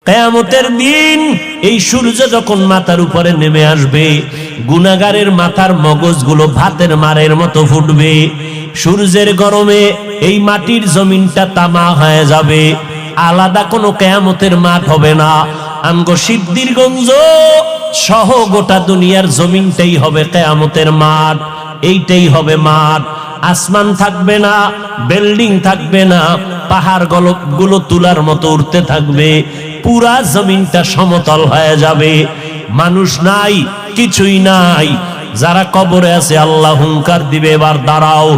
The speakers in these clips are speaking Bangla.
কিয়ামতের দিন এই সূর্য যখন মাথার উপরে নেমে আসবে, গুনাহগারের মাথার মগজগুলো ভাতের মারের মতো ফুটবে। সূর্যের গরমে এই মাটির জমিনটা তামা হয়ে যাবে। আলাদা কোনো কিয়ামতের মাঠ হবে না। আমগো সিদ্ধিরগঞ্জ সহ গোটা দুনিয়ার জমিনটাই হবে কিয়ামতের মাঠ। এইটাই হবে মাঠ। আসমান থাকবে না, বিল্ডিং থাকবে না, পাহাড় গুলো তুলার মতো উঠতে থাকবে। পুরা জমিনটা সমতল হয়ে যাবে। মানুষ নাই, কিছুই নাই। যারা কবরে আছে আল্লাহ হুঙ্কার দিবে, এবার দাঁড়াও।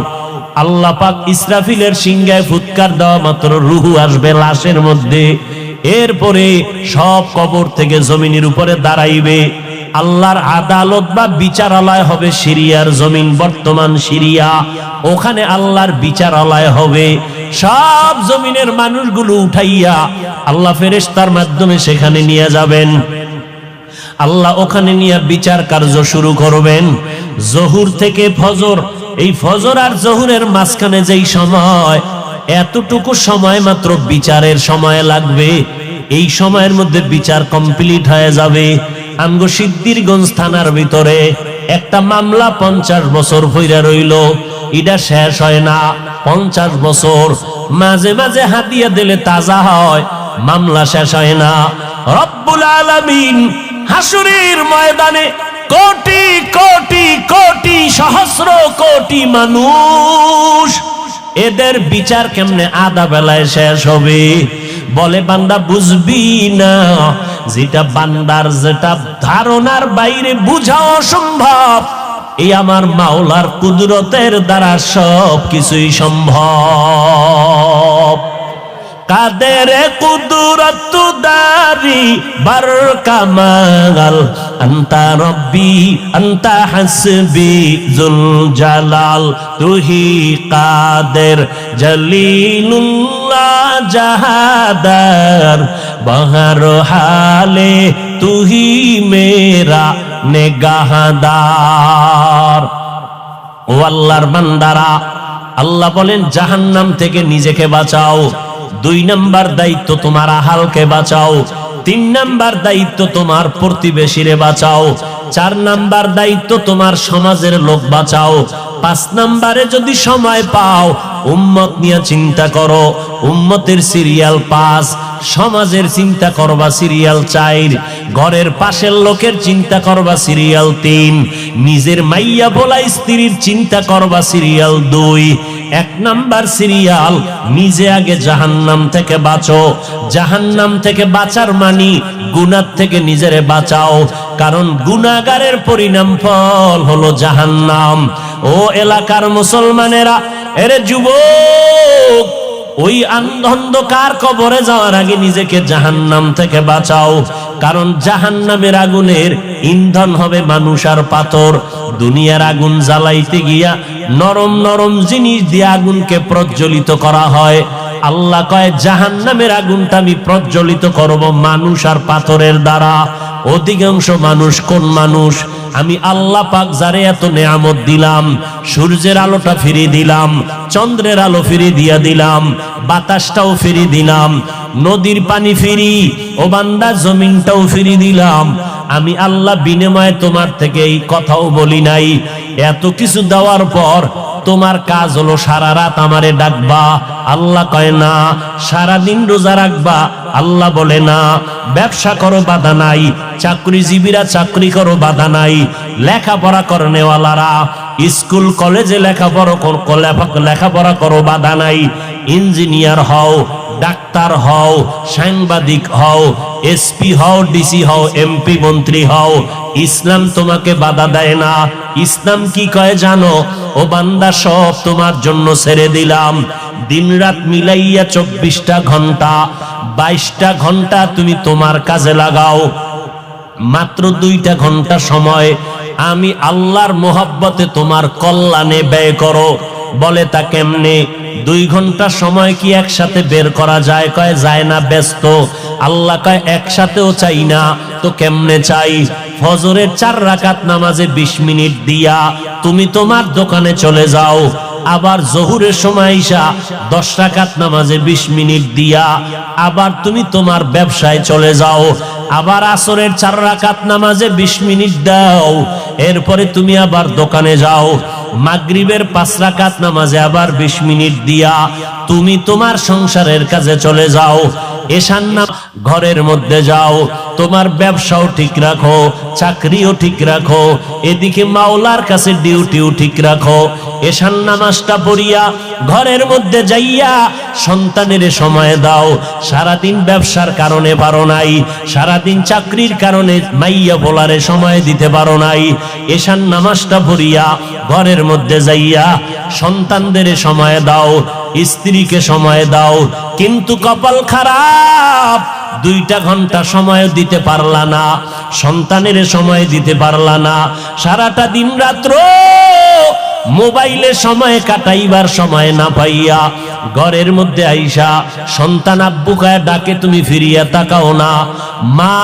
আল্লাহ পাক ইসরাফিলের সিংহায় ফুৎকার দেওয়া মাত্র রুহু আসবে লাশের মধ্যে। এরপরে সব কবর থেকে জমিনের উপরে দাঁড়াইবে। আল্লাহর আদালত বা বিচারালয় হবে সিরিয়ার জমিন, বর্তমান সিরিয়া। ওখানে আল্লাহর বিচারালয় হবে। সব জমিনের মানুষগুলো উঠাইয়া আল্লাহ ফেরেশতার মাধ্যমে সেখানে নিয়ে যাবেন। আল্লাহ ওখানে নিয়ে বিচার কার্য শুরু করবেন। জহুর থেকে ফজর, এই ফজর আর জহুরের মাঝখানে যেই সময়, এতটুকু সময় মাত্র বিচারের সময় লাগবে। এই সময়ের মধ্যে বিচার কমপ্লিট হয়ে যাবে। আমগো সিদ্ধিরগঞ্জ থানার ভিতরে একটা মামলা 50 বছর হইরা রইল, এটা শেষ হয় না। 50 বছর মাঝে মাঝে হাতিয়া দিলে তাজা হয়, মামলা শেষ হয় না। রব্বুল আলামিন হাসুরের ময়দানে কোটি কোটি কোটি সহস্র কোটি মানুষ, এদের বিচার কেমনে আধা বেলায় শেষ হবে? বলে বান্দা বুঝবি না, যেটা বান্দার যেটা ধারণার বাইরে বুঝা অসম্ভব, এই আমার মাওলার কুদরতের দ্বারা সব কিছুই সম্ভব। কাদের কুদরত দারি বার কামাল, আন্তা রব্বি আন্তা হাসবি জুল জালাল, তুহি কাদের জলিলুল্লাহ জাহাদার, বহর হালে তুহি মেরা নেগাহদার। ও আল্লাহর বান্দারা, আল্লাহ বলেন জাহান্নাম থেকে নিজেকে বাঁচাও। 2 নাম্বার দায়িত্ব তোমার আহালকে বাঁচাও। 3 নাম্বার দায়িত্ব তোমার প্রতিবেশীরে বাঁচাও। 4 নাম্বার দায়িত্ব তোমার সমাজের লোক বাঁচাও। 5 নাম্বারে যদি সময় পাও উম্মত নিয়ে চিন্তা করো। উম্মতের সিরিয়াল 5, সমাজের চিন্তা করবা সিরিয়াল 4, ঘরের পাশের লোকের চিন্তা করবা সিরিয়াল 3, নিজের মাইয়া বলা স্ত্রীর চিন্তা করবা সিরিয়াল 2। 1 নাম্বার সিরিয়াল, নিজে আগে জাহান্নাম থেকে বাঁচো। জাহান্নাম থেকে বাঁচার মানি গুনাহ থেকে নিজেরে বাঁচাও, কারণ গুনাহগারের পরিণাম ফল হলো জাহান্নাম। ও এলাকার মুসলমানেরা, এরে যুবক, ওই অন্ধকার কবরে যাওয়ার আগে নিজেকে জাহান্নাম থেকে বাঁচাও, কারণ জাহান্নামের আগুনের ইন্ধন হবে মানুষ আর পাথর। দুনিয়ার আগুন জ্বালাইতে গিয়া নরম নরম জিনিস দিয়ে আগুনকে প্রজ্বলিত করা হয়। আল্লাহ কয় জাহান্নামের আগুনটা আমি প্রজ্বলিত করব মানুষ আর পাথরের দ্বারা। অধিকাংশ মানুষ কোন মানুষ? আমি আল্লাহ পাক যারে এত নেয়ামত দিলাম, সূর্যের আলোটা ফিরিয়ে দিলাম, চন্দ্রের আলো ফিরিয়ে দিয়া দিলাম, বাতাসটাও ফিরিয়ে দিলাম, নদীর পানি ফিরি, ও বান্দা জমিনটাও ফিরিয়ে দিলাম। আমি আল্লাহ বিনিময়ে তোমার থেকে এই কথাও বলি নাই। এত কিছু দেওয়ার পর তোমার কাজ হলো সারা রাত আমারে ডাকবা। আল্লাহ কয় না। সারাদিন রোজা রাখবা। আল্লাহ বলে না। ব্যবসা করো, বাধা নাই। চাকরিজীবীরা চাকরি করো, বাধা নাই। লেখাপড়া করনেওয়ালারা স্কুল কলেজে লেখাপড়া করো, বাধা নাই। ইঞ্জিনিয়ার হও, ডাক্তার হও, সাংবাদিক হও, এসপি হও, ডিসি হও, এমপি মন্ত্রী হও, ইসলাম তোমাকে বাধা দেয় না। ইসলাম কি কয় জানো? ও বান্দা, সব তোমার জন্য ছেড়ে দিলাম। দিন রাত মিলাইয়া 24টা ঘন্টা, 22টা ঘন্টা তুমি তোমার কাজে লাগাও। মাত্র 2টা ঘন্টা সময় আমি আল্লাহর মোহাব্বতে তোমার কল্যাণে ব্যয় করো। বলে তা কেমনে? 2 ঘন্টা সময় কি একসাথে বের করা যায়? কয় যায় না, ব্যস্ত। আল্লাহ কয় একসাথেও চাই না, তো কেমনে চাই? ফজরের 4 রাকাত নামাজে 20 মিনিট দিয়া তুমি তোমার দোকানে চলে যাও। আবার জোহরের সময় আইসা 10 রাকাত নামাজে 20 মিনিট দিয়া আবার তুমি তোমার ব্যবসায় চলে যাও, আবার আসরের 4 রাকাত নামাজে 20 মিনিট দাও, এরপরে তুমি আবার দোকানে যাও, মাগরিবের 5 রাকাত নামাজে আবার 20 মিনিট দিয়া তুমি তোমার সংসারের কাজে চলে যাও, এশার নামাজ ঘরের মধ্যে যাও, তোমার ব্যবসাও ঠিক রাখো, চাকরিও ঠিক রাখো, এদিকে মাওলার কাছে ডিউটিও ঠিক রাখো, এশার নামাজটা পড়িয়া ঘরের মধ্যে যাইয়া সন্তানের সময় দাও। সারাদিন ব্যবসার কারণে পারো নাই, সারাদিন চাকরির কারণে মাইয়া বলারে সময় দিতে পারো নাই, এশার নামাজটা পড়িয়া ঘরের মধ্যে যাইয়া সন্তানদের সময় দাও, স্ত্রীকে সময় দাও। কিন্তু কপাল খারাপ, 2টা ঘন্টা সময় দিতে পারলা না, সন্তানের সময় দিতে পারলা না, সারাটা দিন রাত্র মোবাইলে সময় কাটাইবার সময় না পাইয়া ঘরের মধ্যে আইসা সন্তান আব্বু কায়া ডাকে, তুমি ফিরিয়া তাকাও না, মা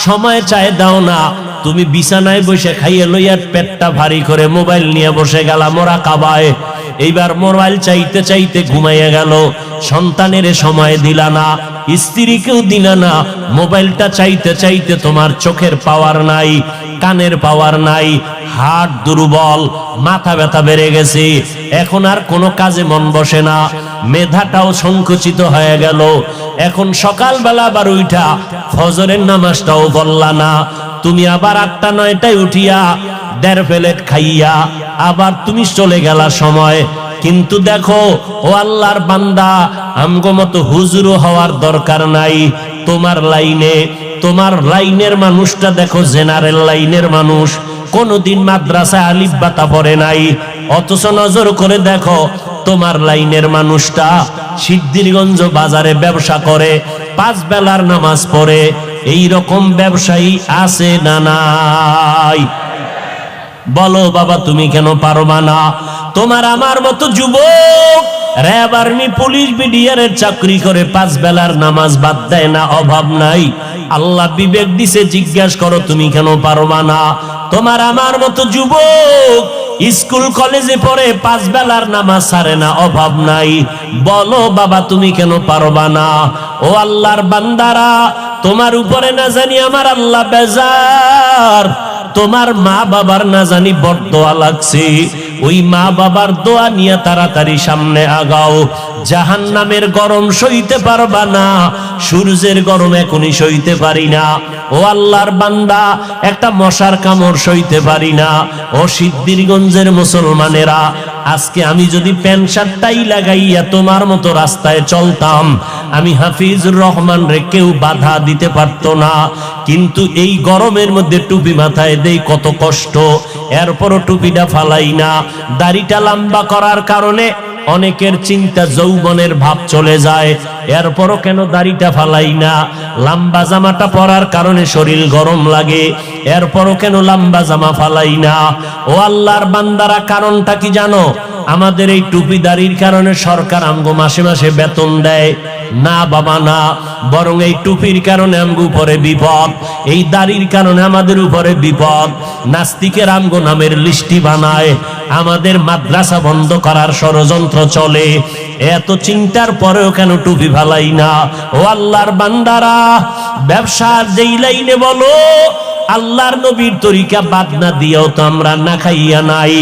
সময় চায় দাও না, তুমি বিছানায় বসে খাইয়ে লইয়া পেটটা ভারী করে মোবাইল নিয়ে বসে গেলা মোরা কাবায়, এইবার মোবাইল চাইতে চাইতে ঘুমাইয়া গেল, সন্তানের সময় দিলা না, স্ত্রীকেও দিলা না, মোবাইলটা চাইতে চাইতে তোমার চোখের পাওয়ার নাই, কানের পাওয়ার নাই, হার্ট দুর্বল, মাথা ব্যথা বেড়ে গেছে, এখন আর কোনো কাজে মন বসে না, মেধাটাও সংকুচিত হয়ে গেল। এখন সকালবেলা আবার উঠা ফজরের নামাজটাও বললা না, তুমি আবার 8টা 9টায় উঠিয়া 1.5 প্লেট খাইয়া আবার তুমি চলে গেলা সময়। কিন্তু দেখো ও আল্লাহর বান্দা, আমগো মতো হুজুর হওয়ার দরকার নাই, তোমার লাইনে, তোমার লাইনের মানুষটা দেখো জেনারেল লাইনের মানুষ, কোনদিন মাদ্রাসায় আলিফ বাতা পড়ে নাই, অথচ নজর করে দেখো তোমার লাইনের মানুষটা সিদ্ধিরগঞ্জ বাজারে ব্যবসা করে, 5 বেলার নামাজ পড়ে, এই রকম ব্যবসায়ী আছে না নাই? বলো বাবা, তুমি কেন পারবা না? তোমার আমার মতো যুবক র্যাব আর্মি পুলিশ বিডিআরের চাকরি করে 5 বেলার নামাজ বাদ দেয় না, অভাব নাই। আল্লাহ বিবেক দিছে, জিজ্ঞাসা করো তুমি কেন পারবা না? তোমার আমার মতো যুবক স্কুল কলেজে পড়ে 5 বেলার নামাজ ছাড়ে না, অভাব নাই। বলো বাবা, তুমি কেন পারবা না? ও আল্লাহর বান্দারা, তোমার উপরে না জানি আমার আল্লাহ বেজার, তোমার মা বাবার না জানি বড়দোয়া লাগছে, ওই মা বাবার দোয়া নিয়ে তাড়াতাড়ি সামনে আগাও। জাহান্নামের গরম সইতে পারবা না, সূর্যের গরম এখনই সইতে পারি না। ও আল্লাহর বান্দা, একটা মশার কামড় সইতে পারি না। ও সিদ্ধিরগঞ্জের মুসলমানেরা, আজকে আমি যদি প্যান্ট শার্টটাই লাগাইয়া তোমার মতো রাস্তায় চলতাম, আমি হাফিজুর রহমান রে কেউ বাধা দিতে পারতো না। কিন্তু এই গরমের মধ্যে টুপি মাথায় দেই, কত কষ্ট, এরপরও টুপিটা ফালাই না। দাড়িটা লম্বা করার কারণে অনেকের চিন্তা যৌবনের ভাব চলে যায়, এরপরও কেন দাড়িটা ফালাই না? লম্বা জামাটা পরার কারণে শরীর গরম লাগে, এরপরও কেন লম্বা জামা ফালাই না? ও আল্লাহর বান্দারা, কারণটা কি জানো? আমাদের এই টুপি দাড়ির কারণে সরকার আমগো মাসে মাসে বেতন দেয় না বাবা, না, বরং এই টুপির কারণে আমগো উপরে বিপদ, এই দাড়ির কারণে আমাদের উপরে বিপদ। নাস্তিকের আমগো নামের লিস্টি বানায়, আমাদের মাদ্রাসা বন্ধ করার ষড়যন্ত্র চলে। এত চিন্তার পরেও কেন টুপি ফালাই না? ও আল্লাহর বান্দারা, ব্যবসার যেই লাইনে বলো, আল্লাহর নবীর তরিকা বাদ না দিয়েও তো আমরা না খাইয়া নাই,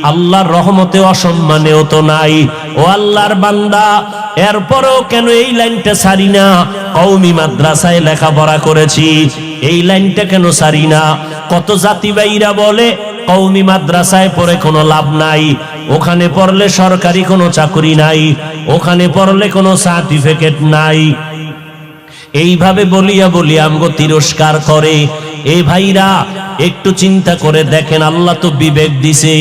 আল্লাহর রহমতে অসম্মানেও তো নাই। ও আল্লাহর বান্দা, এরপরেও কেন এই লাইনটা ছাড়ি না? কওমি মাদ্রাসায় লেখাপড়া করেছি, এই লাইনটা কেন ছাড়ি না? কত জাতি ভাইরা বলে কওমি মাদ্রাসায় পড়ে কোনো লাভ নাই, ওখানে পড়লে সরকারি কোনো চাকরি নাই, ওখানে পড়লে কোনো সার্টিফিকেট নাই। এইভাবে বলিয়া বলিয়া আমগো তিরস্কার করে। এই ভাইরা, একটু চিন্তা করে দেখেন, আল্লাহ তো বিবেক দিছে,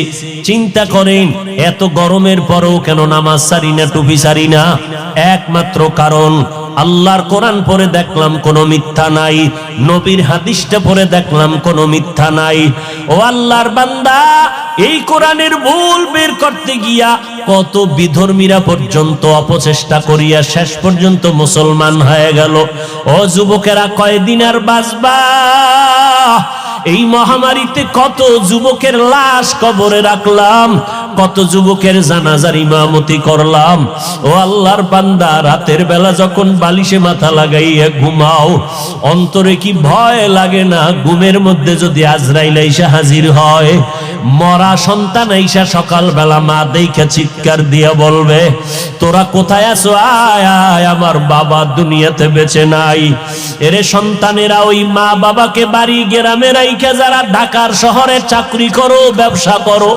চিন্তা করেন এত গরমের পরেও কেন নামাজ ছাড়ি না, টুপি ছাড়ি না? একমাত্র কারণ, আল্লাহর কোরআন পড়ে দেখলাম কোনো মিথ্যা নাই, নবীর হাদিসটা পড়ে দেখলাম কোনো মিথ্যা নাই। ও আল্লাহর বান্দা, এই কোরআনের ভুল বের করতে গিয়া কত বিধর্মীরা পর্যন্ত অপচেষ্টা করিয়া শেষ পর্যন্ত মুসলমান হয়ে গেল। ও যুবকেরা, কয়দিন আর বাঁচবা? এই মহামারীতে কত যুবকের লাশ কবরে রাখলাম, কত যুবকের জানাজার ইমামতি করলাম। ও আল্লাহর বান্দা, রাতের বেলা যখন বালিশে মাথা লাগাইয়া ঘুমাও, অন্তরে কি ভয় লাগে না? ঘুমের মধ্যে যদি আজরাইল আইসা হাজির হয়, মরা সন্তান আইসা সকালবেলা মা দেখে চিৎকার দিয়া বলবে, তোরা কোথায় আছো? আয় আয়, আমার বাবা দুনিয়াতে বেঁচে নাই। এরে সন্তানেরা, ওই মা বাবাকে বাড়ি গ্রামে রাইখা যারা ঢাকার শহরে চাকরি করো, ব্যবসা করো,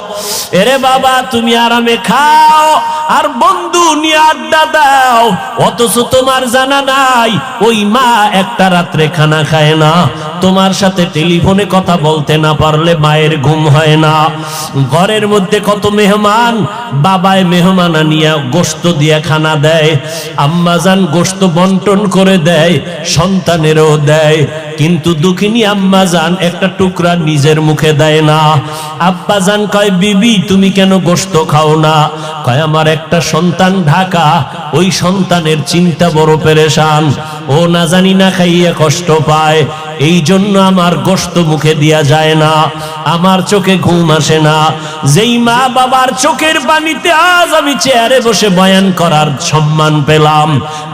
এরে বাবা তুমি আরামে খাও আর বন্ধু নিয়ে আড্ডা দাও, অথচ তোমার জানা নাই ওই মা একটা রাত্রে খানা খায় না। তোমার সাথে টেলিফোনে কথা বলতে না পারলে মায়ের ঘুম হয় না। ঘরের মধ্যে কত মেহমান, বাবায় মেহমান আনিয়া গোশত দিয়া খানা দেয়, আম্মাজান গোশত বন্টন করে দেয়, সন্তানেরও দেয়, কিন্তু দুঃখিনী আম্মাজান একটা টুকরা নিজের মুখে দেয় না। আব্বাজান কয়, বিবি তুমি কেন গোশত খাও না? কয়, আমার একটা সন্তান ঢাকা, ওই সন্তানের চিন্তা বড় পেরেশান, ও না জানি না খাইয়া কষ্ট পায়, এই জন্য আমার গোশত মুখে দিয়া যায় না, আমার চোখে ঘুম আসে না। যেই মা বাবার চোখের পানিতে আজ আমি চেয়ারে বসে বয়ান করার সম্মান পেলাম,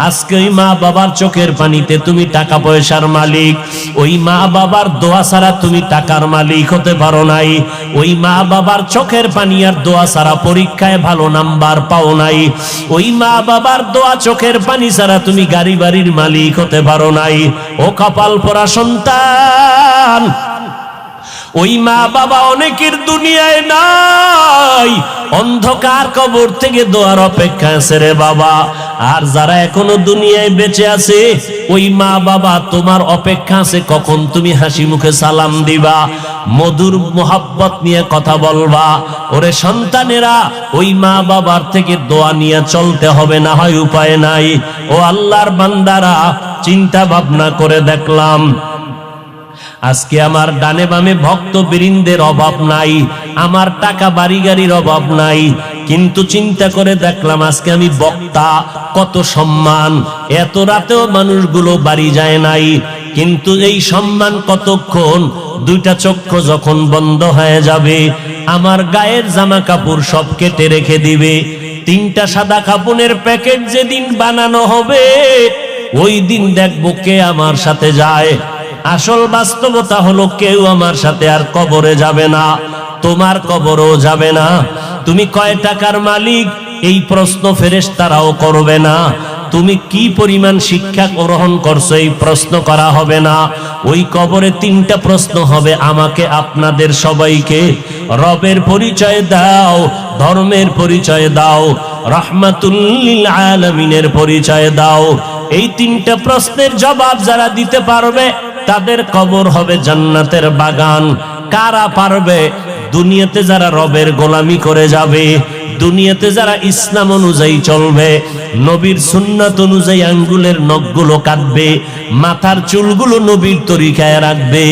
আজকে ওই মা বাবার চোখের পানিতে তুমি টাকা পয়সার মালিক। ওই মা বাবার দোয়া ছাড়া তুমি টাকার মালিক হতে পারো নাই। ওই মা বাবার চোখের পানি আর দোয়া ছাড়া পরীক্ষায় ভালো নাম্বার পাও নাই। ওই মা বাবার দোয়া চোখের পানি ছাড়া তুমি গাড়ি বাড়ির মালিক হতে পারো নাই। ও কপাল পোড়া সন্তান, ওই মা বাবা অনেকের দুনিয়ায় নাই, অন্ধকার কবর থেকে দোয়ার অপেক্ষা আছে রে বাবা। আর যারা এখনো দুনিয়ায় বেঁচে আছে, ওই মা বাবা তোমার অপেক্ষা আছে কখন তুমি হাসি মুখে সালাম দিবা, মধুর মোহাব্বত নিয়ে কথা বলবা। ওরে সন্তানেরা, ওই মা বাবার থেকে দোয়া নিয়ে চলতে হবে, না হয় উপায় নাই। ও আল্লাহর বান্দারা, চিন্তা ভাবনা করে দেখলাম আজকে আমার ডানে বামে ভক্ত বৃন্দের অভাব নাই, আমার টাকা বাড়ি গাড়ির অভাব নাই, কিন্তু চিন্তা করে দেখলাম আজকে আমি বক্তা, কত সম্মান, এত রাতেও মানুষগুলো বাড়ি যায় নাই, কিন্তু এই সম্মান কতক্ষণ? দুইটা চক্ষু যখন বন্ধ হয়ে যাবে, আমার গায়ের জামা কাপড় সব কেটে রেখে দিবে, তিনটা সাদা কাপড়ের প্যাকেট যেদিন বানানো হবে, ওই দিন দেখবো কে আমার সাথে যায়। আসল বাস্তবতা হলো কেউ আমার সাথে আর কবরে যাবে না, তোমার কবরও যাবে না। তুমি কয় টাকার মালিক এই প্রশ্ন ফেরেশতারাও করবে না। তুমি কি পরিমাণ শিক্ষা গ্রহণ করছো এই প্রশ্ন করা হবে না। ওই কবরে তিনটা প্রশ্ন হবে আমাকে, আপনাদের সবাইকে। রবের পরিচয় দাও, ধর্মের পরিচয় দাও, রাহমাতুল লিল আলামিনের পরিচয় দাও। এই তিনটা প্রশ্নের জবাব যারা দিতে পারবে তাদের কবর হবে জান্নাতের বাগান। কারা পারবে? দুনিয়াতে যারা রবের গোলামি করে যাবে, দুনিয়াতে যারা ইসলাম অনুযায়ী চলবে, নবীর সুন্নাত অনুযায়ী আঙ্গুলের নখগুলো কাটবে, মাথার চুলগুলো নবীর তরিকায় রাখবে,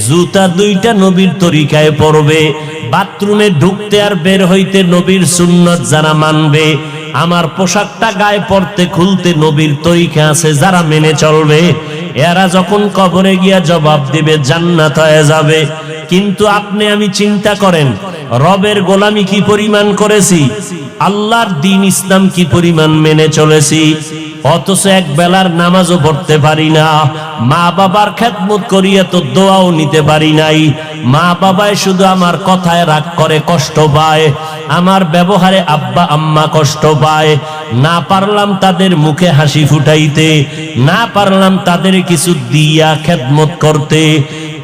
জুতা দুইটা নবীর তরিকায় পরবে, বাথরুমে ঢুকতে আর বের হইতে নবীর সুন্নাত যারা মানবে, আমার পোশাকটা গায়ে পরতে খুলতে নবীর তরিকা আছে যারা মেনে চলবে, এরা যখন কবরে গিয়া জবাব দিবে জান্নাত হয়ে যাবে। কিন্তু আপনি আমি চিন্তা করেন, রবের গোলামি কি পরিমাণ করেছি, আল্লাহর দ্বীন ইসলাম কি পরিমাণ মেনে চলেছি, অথচ এক বেলার নামাজও পড়তে পারি না, মা বাবার খেদমত করিয়া তো দোয়াও নিতে পারি নাই। মা বাবায় শুধু আমার কথায় রাগ করে, কষ্ট পায়, আমার ব্যবহারে আব্বা আম্মা কষ্ট পায়, না পারলাম তাদের মুখে হাসি ফুটাইতে, না পারলাম তাদের কিছু দিয়া খেদমত করতে,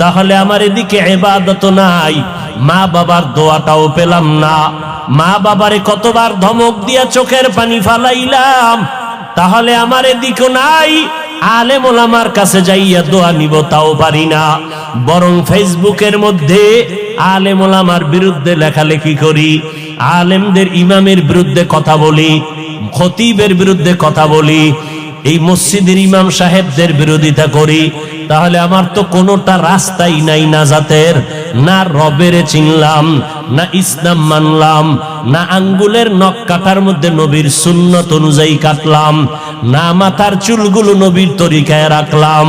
তাহলে আমার এদিকে ইবাদত নাই, মা বাবার দোয়াটাও পেলাম না। মা বাবারে কতবার ধমক দিয়া চোখের পানি ফালাইলাম, তাহলে আমার এদিকে নাই, আলেম ওলামার কাছে যাইয়া দোয়া নিব তাও পারি না, বরং ফেসবুকের মধ্যে আলেম ওলামার বিরুদ্ধে লেখালেখি করি, আলেমদের ইমামের বিরুদ্ধে কথা বলি, খতিবের বিরুদ্ধে কথা বলি, এই মসজিদের ইমাম সাহেবদের বিরোধিতা করি, তাহলে আমার তো কোনোটা রাস্তাই নাই নাজাতের। না রবের চিনলাম, না ইসলাম মানলাম, না আঙ্গুলের নখ কাটার মধ্যে নবীর সুন্নত অনুযায়ী কাটলাম, না মাথার চুলগুলো নবীর তরিকায় রাখলাম,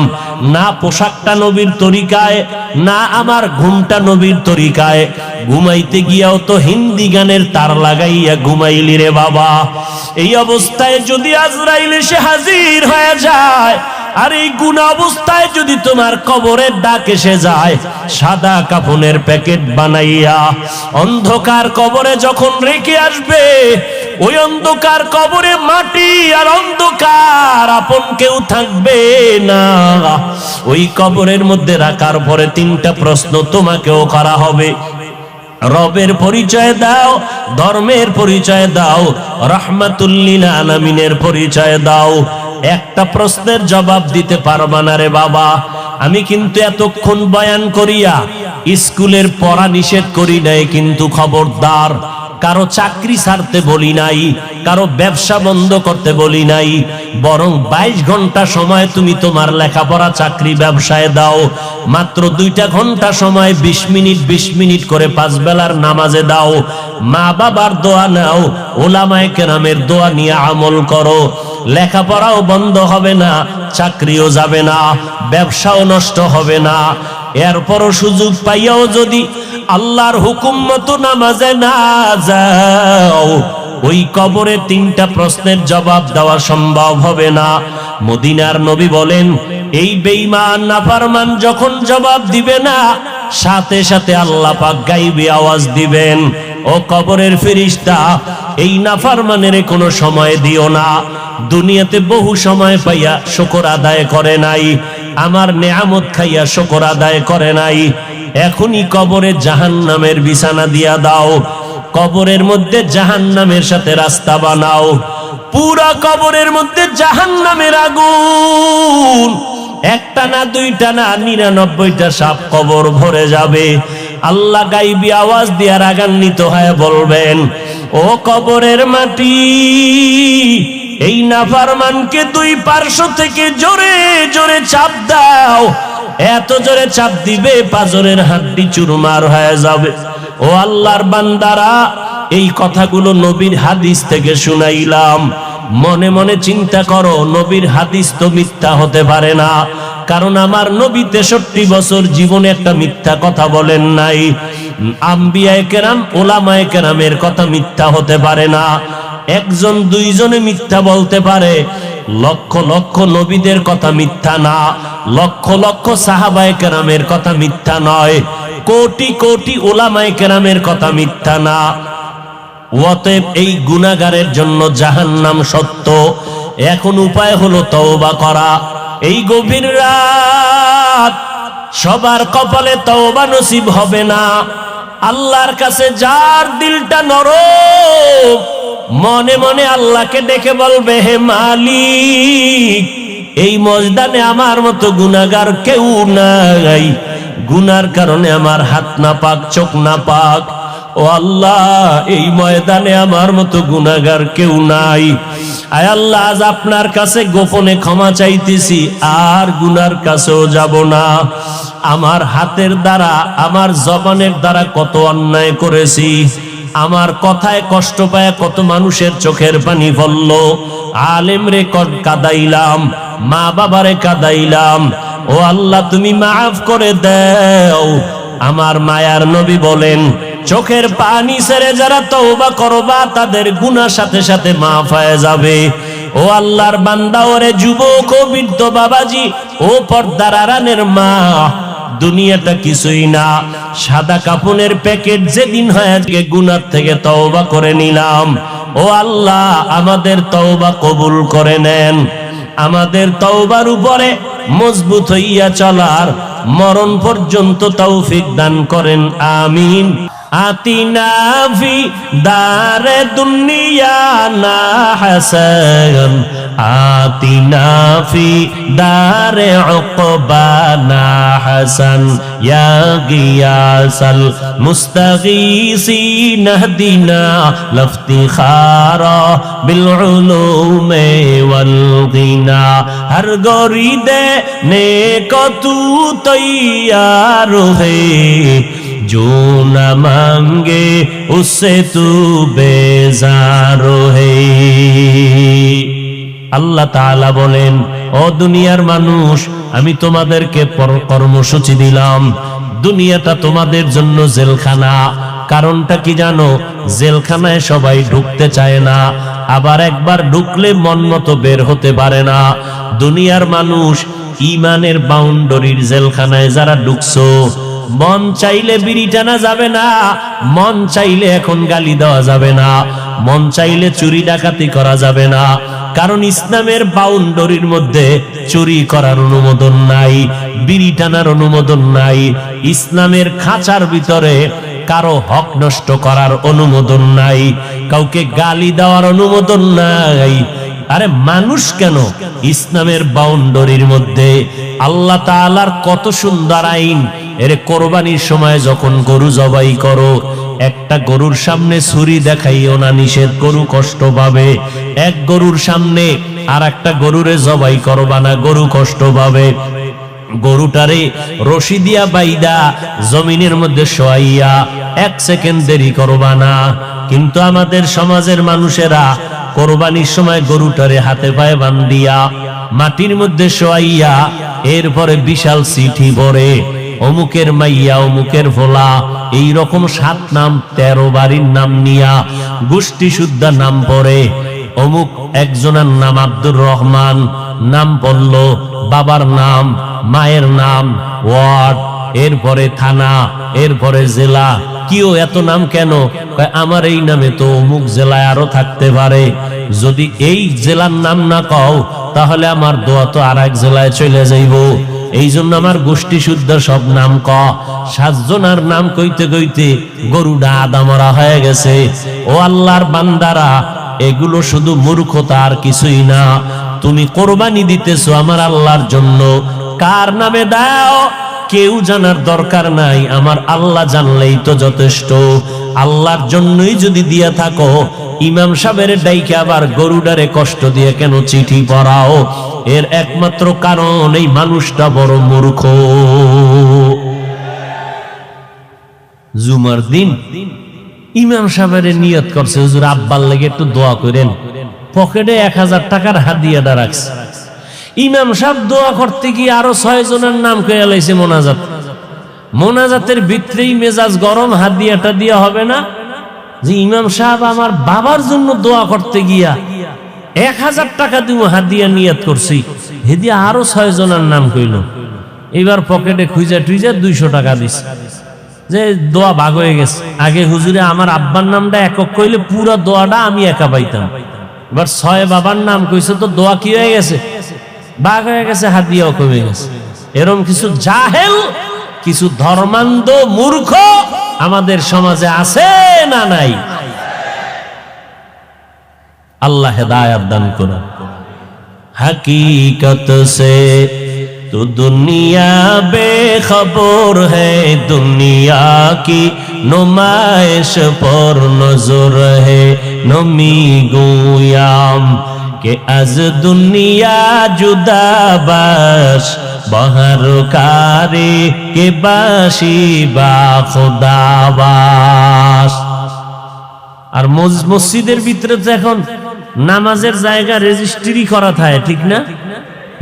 না পোশাকটা নবীর তরিকায়, না আমার ঘুমটা নবীর তরিকায়। ঘুমাইতে গিয়াও তো হিন্দি গানের তার লাগাইয়া ঘুমাইলি রে বাবা। এই অবস্থায় যদি আজরাইল এসে হাজির হয়ে যায়, আর এই গুনাহ অবস্থায় যদি তোমার কবরের ডাক এসে যায়, সাদা কাফনের প্যাকেট বানাইয়া অন্ধকার কবরে যখন রেখে আসবে, ওই অন্ধকার কবরে মাটি আর অন্ধকার, আপন কেউ থাকবে না। ওই কবরের মধ্যে রাখার পরে তিনটা প্রশ্ন তোমাকেও করা হবে। রবের পরিচয় দাও, ধর্মের পরিচয় দাও, রাহমাতুল লিল আলামিনের পরিচয় দাও। একটা প্রশ্নের জবাব দিতে পারবা না রে বাবা। আমি কিন্তু এতক্ষণ বয়ান করিয়া স্কুলের পড়া নিষেধ করি নাই, কিন্তু খবরদার, কারো চাকরি ছাড়তে বলি নাই, কারো ব্যবসা বন্ধ করতে বলি নাই, বরং 22 ঘন্টা সময় তুমি তোমার লেখাপড়া চাকরি ব্যবসায় দাও। মাত্র 2টা ঘন্টা সময় 20 মিনিট 20 মিনিট করে 5 বেলার নামাজে দাও। মা বাবার দোয়া নাও, ওলামায়ে কেরামের দোয়া নিয়ে আমল করো। লেখাপড়াও বন্ধ হবে না, চাকরিও যাবে না, ব্যবসাও নষ্ট হবে না। এরপরও সুযোগ পাইয়াও যদি আল্লাহর হুকুম মতো নামাজে না যাও, ওই কবরে 3টা প্রশ্নের জবাব দেওয়া সম্ভব হবে না। মদিনার নবী বলেন, এই বেঈমান নাফরমান যখন জবাব দিবে না, সাথে সাথে আল্লাহ পাক গায়বী আওয়াজ দিবেন, ও কবরের ফেরেশতা, এই নাফরমানের কোনো সময় দিও না। দুনিয়াতে বহু সময় পাইয়া শুকর আদায় করে নাই, আমার নেয়ামত খাইয়া শুকর আদায় করে নাই, এখনই কবরে জাহান্নামের বিছানা দিয়া দাও। কবরের মধ্যে জাহান্নামের সাথে রাস্তা বানাও। পুরা কবরের মধ্যে জাহান্নামের আগুন, একটা না, 2টা না, 99টা সাপ কবর ভরে যাবে। আল্লাহ গায়বী আওয়াজ দিয়া রাগান্বিত হয়ে বলবেন, ও কবরের মাটি, এই নাফরমানকে 2 পার্শ্ব থেকে জোরে জোরে চাপ দাও। এত জোরে চাপ দিবে পাজরের হাড্ডি চুরমার হয়ে যাবে। ও আল্লাহর বান্দারা, এই কথাগুলো নবীর হাদিস থেকে শুনাইলাম। মনে মনে চিন্তা করো, নবীর হাদিস তো মিথ্যা হতে পারে না, কারণ আমার নবী 63 বছর জীবনে একটা মিথ্যা কথা বলেন নাই। আম্বিয়ায়ে কেরাম, ওলামায়ে কেরামের কথা মিথ্যা হতে পারে না। 1জন 2জনে মিথ্যা বলতে পারে, লক্ষ লক্ষ নবীদের কথা মিথ্যা না, লক্ষ লক্ষ সাহাবায়ে কেরামের কথা মিথ্যা নয়, কোটি কোটি ওলামায়ে কেরামের কথা মিথ্যা না। অতএব এই গুনাহগারের জন্য জাহান্নাম সত্য। এখন উপায় হলো তওবা করা। এই গভীর রাত সবার কপালে তওবা নসিব হবে না। আল্লাহর কাছে যার দিলটা নরম, মনে মনে আল্লাহকে ডেকে বলবে, হে মালিক, এই ময়দানে আমার মতো গুনাহগার কেউ নাই, গুনার কারণে আমার হাত না পাক, চোখ না পাক। ও আল্লাহ, এই ময়দানে আমার মতো গুনাহগার কেউ নাই। আয় আল্লাহ, আজ আপনার কাছে গোপনে ক্ষমা চাইতেছি, আর গুনার কাছেও যাব না। আমার হাতের দ্বারা, আমার জবানের দ্বারা কত অন্যায় করেছি, আমার কথায় কষ্ট পায় কত মানুষের চোখের পানি পড়ল, আলেম রে কাদাইলাম, মা বাবারে কাদাইলাম। ও আল্লাহ, তুমি মাফ করে দাও। আমার মায়ার নবী বলেন, চোখের পানি ছেড়ে যারা তওবা করবা, তাদের গুনাহ সাথে সাথে মাফ হয়ে যাবে। ও আল্লাহর বান্দা, ওরে যুবক ও বৃদ্ধ বাবাজি, ও পর্দার আড়ালের মা, দুনিয়াটা কিছুই না, সাদা কাফনের প্যাকেট। যেদিন হয় আজকে গুনাহ থেকে তওবা করে নিলাম। ও আল্লাহ, আমাদের তওবা কবুল করে নেন। আমাদের তওবার উপরে মজবুত হইয়া চলার মরণ পর্যন্ত তৌফিক দান করেন, আমিন। আতিনা ফি দারে দুনিয়া না হাসান, আতিনা ফি দারে উকবা না হাসান, ইয়া গিয়াসাল মুস্তাগীসিন নাহদিনা লফতিখারা বিল উলুমে ওয়াল গিনা। হর গরিদে নেক তু তৈয়ার হে, जो न मांगे उससे तू बेजार है। আল্লাহ তাআলা বলেন, ও দুনিয়ার মানুষ, আমি তোমাদেরকে কর্মসূচি দিলাম। দুনিয়াটা তোমাদের জন্য জেলখানা। কারণটা কি জানো? জেলখানায় সবাই ঢুকতে চায় না, আবার একবার ঢুকলে মন মতো বের হতে পারে না। দুনিয়ার মানুষ ইমানের বাউন্ডারির জেলখানায় যারা ঢুকছো, মন চাইলে বিড়ি টানা যাবে না, মন চাইলে এখন গালি দেওয়া যাবে না, মন চাইলে চুরি ডাকাতি করা যাবে না। কারণ ইসলামের বাউন্ডারির মধ্যে চুরি করার অনুমোদন নাই, বিড়ি টানার অনুমোদন নাই। ইসলামের খাঁচার ভিতরে কারো হক নষ্ট করার অনুমোদন নাই, কাউকে গালি দেওয়ার অনুমোদন নাই। আরে মানুষ কেন, ইসলামের বাউন্ডারির মধ্যে আল্লাহ তাআলার কত সুন্দর আইন। এর কোরবানির সময় যখন গরু জবাই করো, একটা গরুর সামনে ছুরি দেখাইও না, নিষেধ, গরু কষ্ট পাবে। এক গরুর সামনে আর একটা গরুরে জবাই করবা না, গরু কষ্ট পাবে। গরুটারে রশি দিয়া বাইদা জমিনের মধ্যে শোয়াইয়া 1 সেকেন্ড দেরি করবা না। কিন্তু আমাদের সমাজের মানুষেরা কোরবানির সময় গরুটারে হাতে পায়ে বান্ধিয়া মাটির মধ্যে শোয়াইয়া এরপরে বিশাল চিঠি পড়ে, অমুকের মাইয়া, অমুকের ভোলা, এই রকম 7 নাম 13 বাড়ির নাম নিয়া গোষ্ঠী শুদ্ধা নাম পড়ে। অমুক একজনের নাম আব্দুর রহমান, নাম পড়ল, বাবার নাম, মায়ের নাম, ওয়ার্ড, এরপরে থানা, এরপরে জেলা। কিও এত নাম কেন? আমার এই নামে তো অমুক জেলায় আরো থাকতে পারে, যদি এই জেলার নাম না কও তাহলে আমার দোয়া তো আর এক জেলায় চলে যাইব। এই জন্য আমার গোষ্ঠী শুদ্ধ সব নাম ক। 7 জনের নাম কইতে কইতে গরুটা আদা মরা হয়ে গেছে। ও আল্লাহর বান্দারা, এগুলো শুধু মূর্খতা আর কিছুই না। তুমি কোরবানি দিতেছো আমার আল্লাহর জন্য, কার নামে দাও কেউ জানার দরকার নাই, আমার আল্লাহ জানলেই তো যথেষ্ট। আল্লাহর জন্যই যদি দিয়া থাকো, ইমাম সাহেবের ডাইকে আবার গরুডারে কষ্ট দিয়ে কেন চিঠি পড়াও? এর একমাত্র কারণ এই মানুষটা বড় মূর্খ। জুমার দিন ইমাম সাহেবের নিয়ত করছে, হুজুর আব্বার লাগে একটু দোয়া করেন, পকেটে 1000 টাকার হাদিয়াটা রাখছে। ইমাম সাহেব দোয়া করতে গিয়ে আরো 6 জনের নাম কয়ে লাইছে মোনাজাত। মোনাজাতের ভিতরেই মেজাজ গরম, হাদিয়াটা দিয়া হবে না যে ইমাম সাহেব আমার বাবার জন্য দোয়া করতে গিয়া 1000 টাকা দিব হাদিয়া নিয়ত করছি, হেদিয়া আরো 6 জনের নাম কইল। এবার পকেটে খুঁজা টুইজা 200 টাকা দিছে, যে দোয়া ভাগ হয়ে গেছে। আগে হুজুরে আমার আব্বার নামটা একক কইলে পুরো দোয়াটা আমি একা পাইতাম, এবার 6 বাবার নাম কইছে তো দোয়া কি হয়ে গেছে, ভাগ হয়ে গেছে, হাদিয়াও কমে গেছে। এরকম কিছু জাহেল, কিছু ধর্মান্ধ মূর্খ আমাদের সমাজে আছে না নাই? আল্লাহ হেদায়েত দান করুন। हकीकत से तो दुनिया बेखबर है, दुनिया की नुमाइश पर नजर है। नमी गोयाम के अज दुनिया जुदा बाश, बहर कारे के बाशी बा खुदा बाश। আর মসজিদের ভিতরে তো এখন নামাজের জায়গা রেজিস্ট্রি করা থাকে, ঠিক না?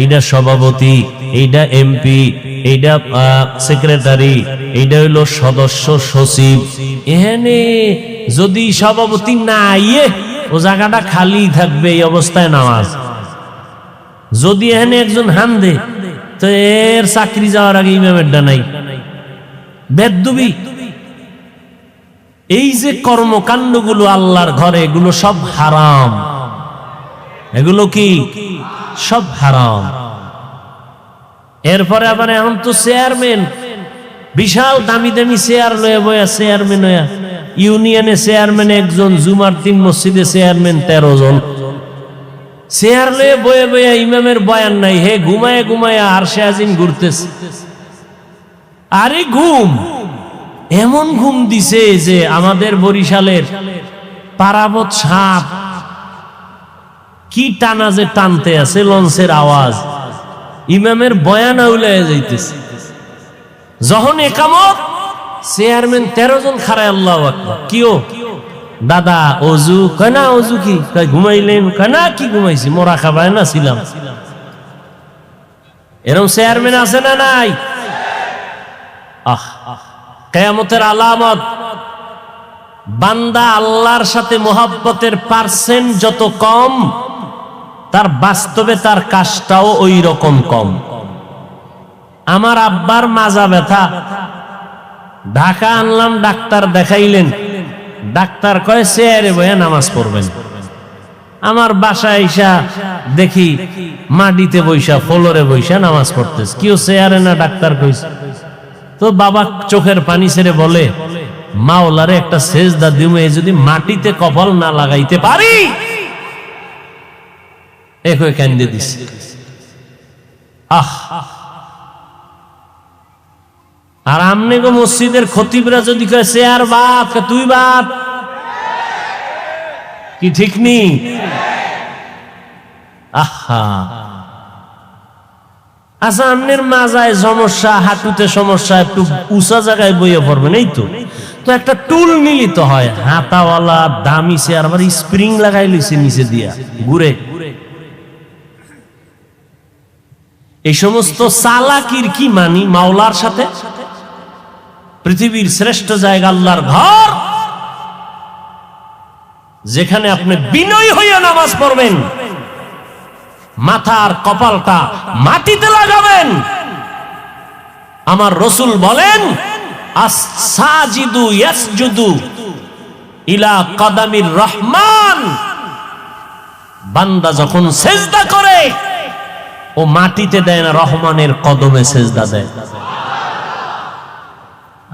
এইটা সভাপতি, এইটা এমপি, এইটা সেক্রেটারি, এইটা হইলো সদস্য সচিব। এখানে যদি সভাপতি না আইয়ে ও জায়গাটা খালি থাকবে, এই অবস্থায় নামাজ। যদি এখানে একজন হান দে তো এর চাকরি যাওয়ার আগে ইমামেরটা নাই, বেদবি। এই যে কর্মকাণ্ডগুলো আল্লাহর ঘরে, এগুলো সব হারাম। এগুলো কি সব হারাম। এরপরে আবার এখন তো চেয়ারম্যান, বিশাল দামি দামি চেয়ার লয়ে বয়া চেয়ারম্যান হইয়া, ইউনিয়নে চেয়ারম্যান একজন, জুমার দিন মসজিদে চেয়ারম্যান 13 জন। চেয়ার লয়ে বয়ে বয়া ইমামের বয়ান নাই, হে ঘুমায় ঘুমায় আরশে আজিম ঘুরতেছে। আরে ঘুম, এমন ঘুম দিছে যে আমাদের বরিশালের পারাবত সাপ কি টানা যে টানতে আছে, লঞ্চের আওয়াজ, ইমামের বয়ান আউলায় যাইতেছে। যখন একামত চেয়ারম্যান 13 জন খারায়, আল্লাহু আকবার। কিও দাদা অজু? কয় না অজু কি? কয় ঘুমাইলেন? কয় না কি ঘুমাইছি, মোরা খাবায় না ছিলাম। এরকম চেয়ারম্যান আছে না নাই? কিয়ামতের আলামত, বান্দা আল্লাহর সাথে মোহাব্বতের পার্সেন্ট যত কম, তার বাস্তবে তার কাজটাও ওই রকম কম। আমার আব্বার মাজা ব্যথা, ঢাকা আনলাম, ডাক্তার দেখাইলেন, ডাক্তার কয় চেয়ারে বইয়া নামাজ পড়বেন। আমার বাসায় আইসা দেখি মাটিতে বইসা, ফ্লোরে বইসা নামাজ পড়তেছে। কেউ চেয়ারে না, ডাক্তার কইছে। তো বাবা চোখের পানি ছেড়ে বলে, মাওলারে একটা সেজদা দিমে, যদি মাটিতে কপাল না লাগাইতে পারি। একই কান্দে দিছে। আর আমনে গো মসজিদের খতিবরা যদি কয় চেয়ার বাদ, তুই বাদ, কি ঠিক নি? আচ্ছা, আমনের মাজায় সমস্যা, হাঁটুতে সমস্যা, একটু উঁচা জায়গায় বইয়ে পড়বেন, এই তো। তো একটা টুল মিলিত হয়, হাতাওয়ালা দামি চেয়ার, আবার স্প্রিং লাগাই লইছে নিচে দিয়া, ঘুরে। এই সমস্ত চালাকির কি মানি মাওলার সাথে? পৃথিবীর শ্রেষ্ঠ জায়গা আল্লাহর ঘর, যেখানে আপনি বিনয়ী হইয়া নামাজ পড়বেন, মাথার কপালটা মাটিতে লাগাবেন। আমার রাসূল বলেন, আস-সাজিদু ইয়াসজুদু ইলা কদামির রহমান। বান্দা যখন সেজদা করে, ও মাটিতে দেয় না, রহমানের কদমে সেজদা দেয়।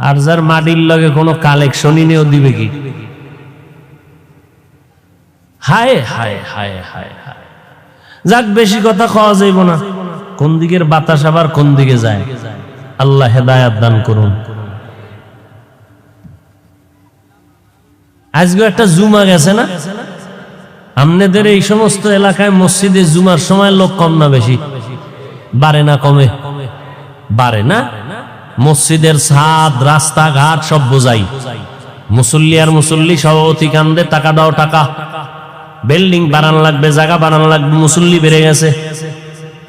আর যার মাটির লগে কোনো কালেকশনই নেও, দিবে কি? হায় হায় হায় হায় হায়। যাক, বেশি কথা খাওয়া যাইব না। কোন দিকের বাতাস আবার কোন দিকে যায়, আল্লাহ হেদায়াত দান করুন। আজকে একটা জুমা গেছে না, আপনাদের এই সমস্ত এলাকায় মসজিদে জুমার সময় লোক কম না বেশি? বাড়ে না কমে? বাড়ে না। মসজিদের ছাদ, রাস্তাঘাট সব বোঝাই, মুসল্লি আর মুসল্লি সভাপতি কান্দে, টাকা দাও টাকা, বিল্ডিং বানানো লাগবে, জায়গা বানানো লাগবে, মুসল্লি বেড়ে গেছে।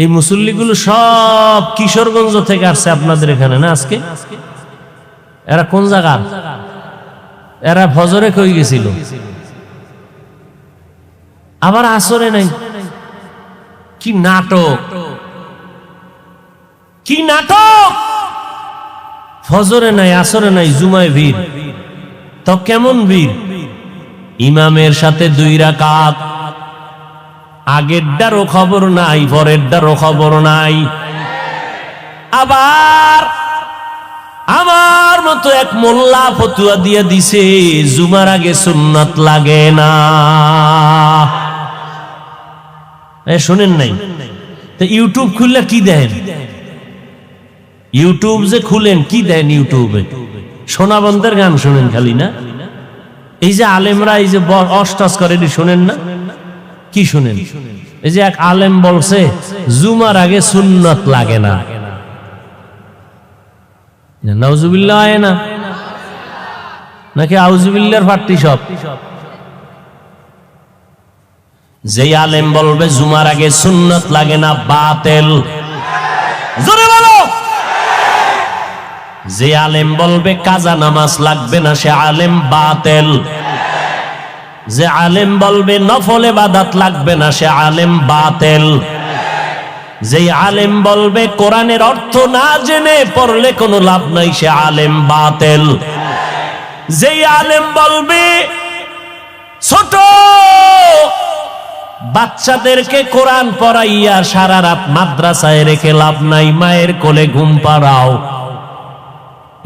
এই মুসল্লিগুলো সব কিশোরগঞ্জ থেকে আসছে আপনাদের এখানে না আজকে? এরা কোন জায়গা? এরা ফজরে কই গেছিল, আবার আসরে নাই। কি নাটক, কি নাটক! ফজরে নাই, আসরে নাই, জুমায় ভিড়। তো কেমন ভিড়? ইমামের সাথে 2 রাকাত, আগেরটারও খবর নাই, পরেরটারও খবর নাই। আবার আমার মতো এক মোল্লা ফতুয়া দিয়ে দিছে, জুমার আগে সুন্নাত লাগে না। শুনেন নাই? তো ইউটিউব খুললে কি দেন? ইউটিউব যে খুলেন, কি দেন ইউটিউবে? সোনা বন্ধের গান শোনেন খালি না? এই যে আলেমরা এই যে অষ্টাস করে, শোনেন না? কি শুনেন? এই যে এক আলেম বলছে জুমার আগে সুন্নাত লাগে না। নাউজুবিল্লাহ হয় না নাকি আউজুবিল্লাহর ফাটতি সব? যে আলেম বলবে জুমার আগে সুন্নাত লাগে না, বাতিল। জোরে বলো। যে আলেম বলবে কাজা নামাজ লাগবে না, সে আলেম বাতিল। যে আলেম বলবে নফল ইবাদত লাগবে না, সে আলেম বাতিল। যে আলেম বলবে কোরআনের অর্থ না জেনে পড়লে কোনো লাভ নাই, সে আলেম বাতিল। যে আলেম বলবে ছোট বাচ্চাদেরকে কোরআন পড়াইয়া সারা রাত মাদ্রাসায় রেখে লাভ নাই, মায়ের কোলে ঘুম পাড়াও,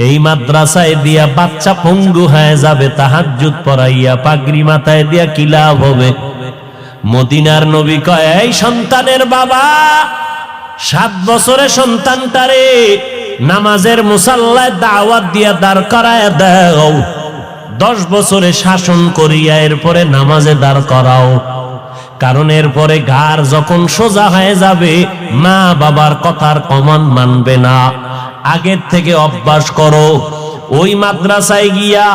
এই মাদ্রাসায় দিয়া বাচ্চা পঙ্গু হয়ে যাবে, তাহাজ্জুদ পড়াইয়া পাগড়ি মাথায় দিয়া কি লাভ হবে? মদিনার নবী কয়, এই সন্তানের বাবা, 7 বছরে সন্তানটারে নামাজের মুসাল্লায় দাওয়াত দিয়া দাঁড় করায় দাও, 10 বছরে শাসন করিয়া এরপরে নামাজে দাঁড় করাও। কারণ এরপরে ঘাড় যখন সোজা হয়ে যাবে, মা বাবার কথার কমান মানবে না। আগের থেকে অভ্যাস করো, ওই মাদ্রাসায় গিয়া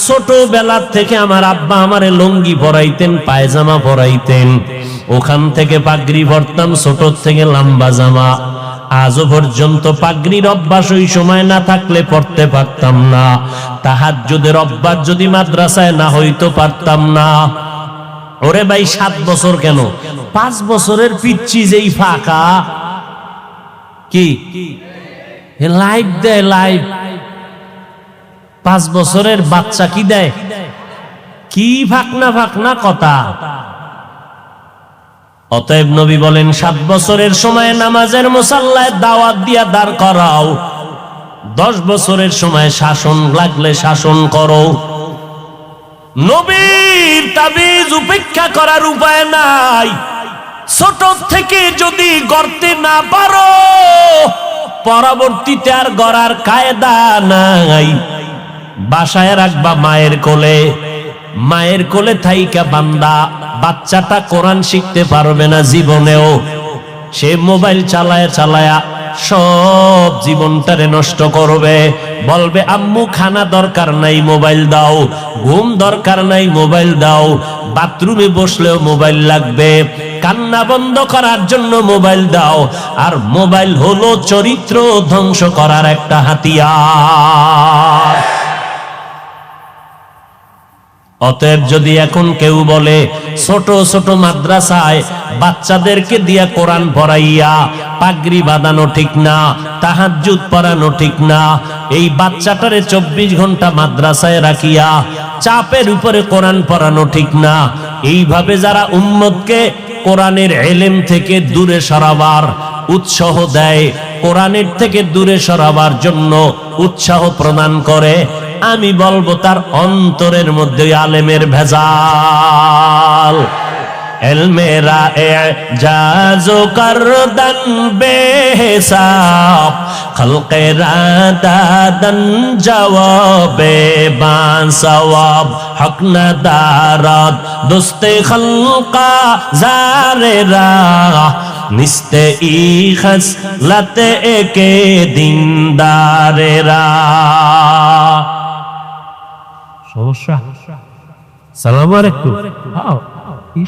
ছোটবেলা থেকে আমার আব্বা আমারে লুঙ্গি পরাইতেন, পায়জামা পরাইতেন, ওখান থেকে পাগড়ি পরতাম, ছোট থেকে লম্বা জামা। আজও পর্যন্ত পাগড়ির অভ্যাস ওই সময় না থাকলে পড়তে পারতাম না। তাহাজ্জুদের অভ্যাস যদি মাদ্রাসায় না হইতো পারতাম না। ওরে ভাই 7 বছর কেন, 5 বছরের পিচ্ছি যেই ফাঁকা, কি লাইভ দেয়, লাইভ 5 বছরের বাচ্চা কি দেয়, কি ফাঁকনা ফাঁকনা কথা। অতএব নবী বলেন 7 বছরের সময় নামাজের মুসাল্লায় দাওয়াত দিয়া দাঁড় করাও, 10 বছরের সময় শাসন লাগলে শাসন করো। নবীর তাবিজ উপেক্ষা করার উপায় নাই। ছোট থেকে যদি গড়তে না পারো, পরবর্তীতে আর গড়ার কায়দা নাই। বাসায় রাখবা মায়ের কোলে, মায়ের কোলে থাইকা বান্দা বাচ্চাটা কোরআন শিখতে পারবে না জীবনেও। সে মোবাইল চালায়া চালায়া সব জীবনটারে নষ্ট করবে। বলবে আম্মু খানা দরকার নাই, মোবাইল দাও, ঘুম দরকার নাই, মোবাইল দাও, বাথরুমে বসলেও মোবাইল লাগবে, কান্না বন্ধ করার জন্য মোবাইল দাও। আর মোবাইল হলো চরিত্র ধ্বংস করার একটা হাতিয়ার। অতএব যদি এখন কেউ বলে ছোট ছোট মাদ্রাসায় বাচ্চাদেরকে দিয়া কোরআন পড়াইয়া পাগড়ি বাঁধানো ঠিক না, তাহাজ্জুদ পড়ানো ঠিক না, এই বাচ্চাটারে 24 ঘন্টা মাদ্রাসায় রাখিয়া চাপের উপরে কোরআন পড়ানো ঠিক না, এইভাবে যারা উম্মতকে কোরআনের ইলম থেকে দূরে সরাবার উৎসাহ দেয়, কোরআনের থেকে দূরে সরাবার জন্য উৎসাহ প্রদান করে, আমি বলবো তার অন্তরের মধ্যে আলেমের ভেজাল। এলমেরা এজাজো করদান বেহিসাব, খলকেরা দাদান জওয়াবে বাসওয়াব, হক না দারাত দোস্তে খলকা জারেরা, নিস্তে ই খসলতে একে দিনদারেরা। সমস্যা সালাম আলাইকুম।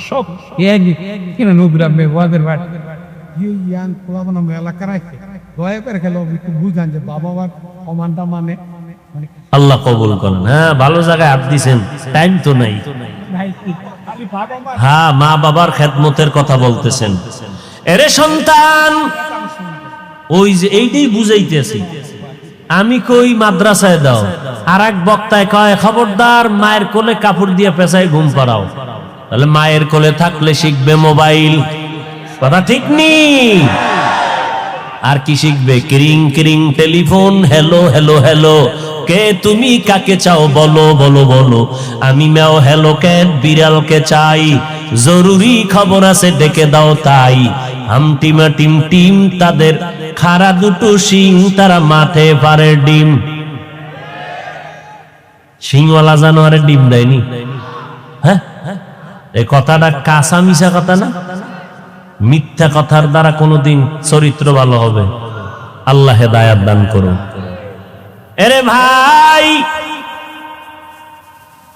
সব কিনা নবীরা ওয়াদের বাট ইয়ান পোলাবনা এলাকা রাখে দয়া করে খেলো একটু বুঝান যে বাবা মার কমান্ডা মানে আল্লাহ কবুল করেন। হ্যাঁ, ভালো জায়গায় হাত দিছেন, টাইম তো নাই। হ্যাঁ, মা বাবার খেদমতের কথা বলতেছেন। এরে সন্তান, ওই যে এইটাই বুঝাইতেছি আমি, কই মাদ্রাসায় দাও, আর এক বক্তায় কয় খবরদার মায়ের কোলে কাপড় দিয়ে পেঁচায় ঘুম পাড়াও। তাহলে মায়ের কোলে থাকলে শিখবে মোবাইল, কথা ঠিক নেই। আর কি শিখবে? কিরিং কিরিং টেলিফোন, হ্যালো হ্যালো হ্যালো, কে তুমি কাকে চাও বলো বলো বলো, আমি ম্যাও হ্যালো ক্যাট বিড়ালকে চাই, জরুরি খবর আছে ডেকে দাও তাই। হামটিমা টিম টিম তাদের খাড়া দুটো শিং, তারা মাঠে পারে ডিম। শিংওয়ালা জানোয়ারের ডিম দেয়নি? হ্যাঁ, এই কথাটা কাঁচা মিশা কথা না? মিথ্যা কথার দ্বারা কোনোদিন চরিত্র ভালো হবে? আল্লাহ হেদায়াত দান করুন। এরে ভাই,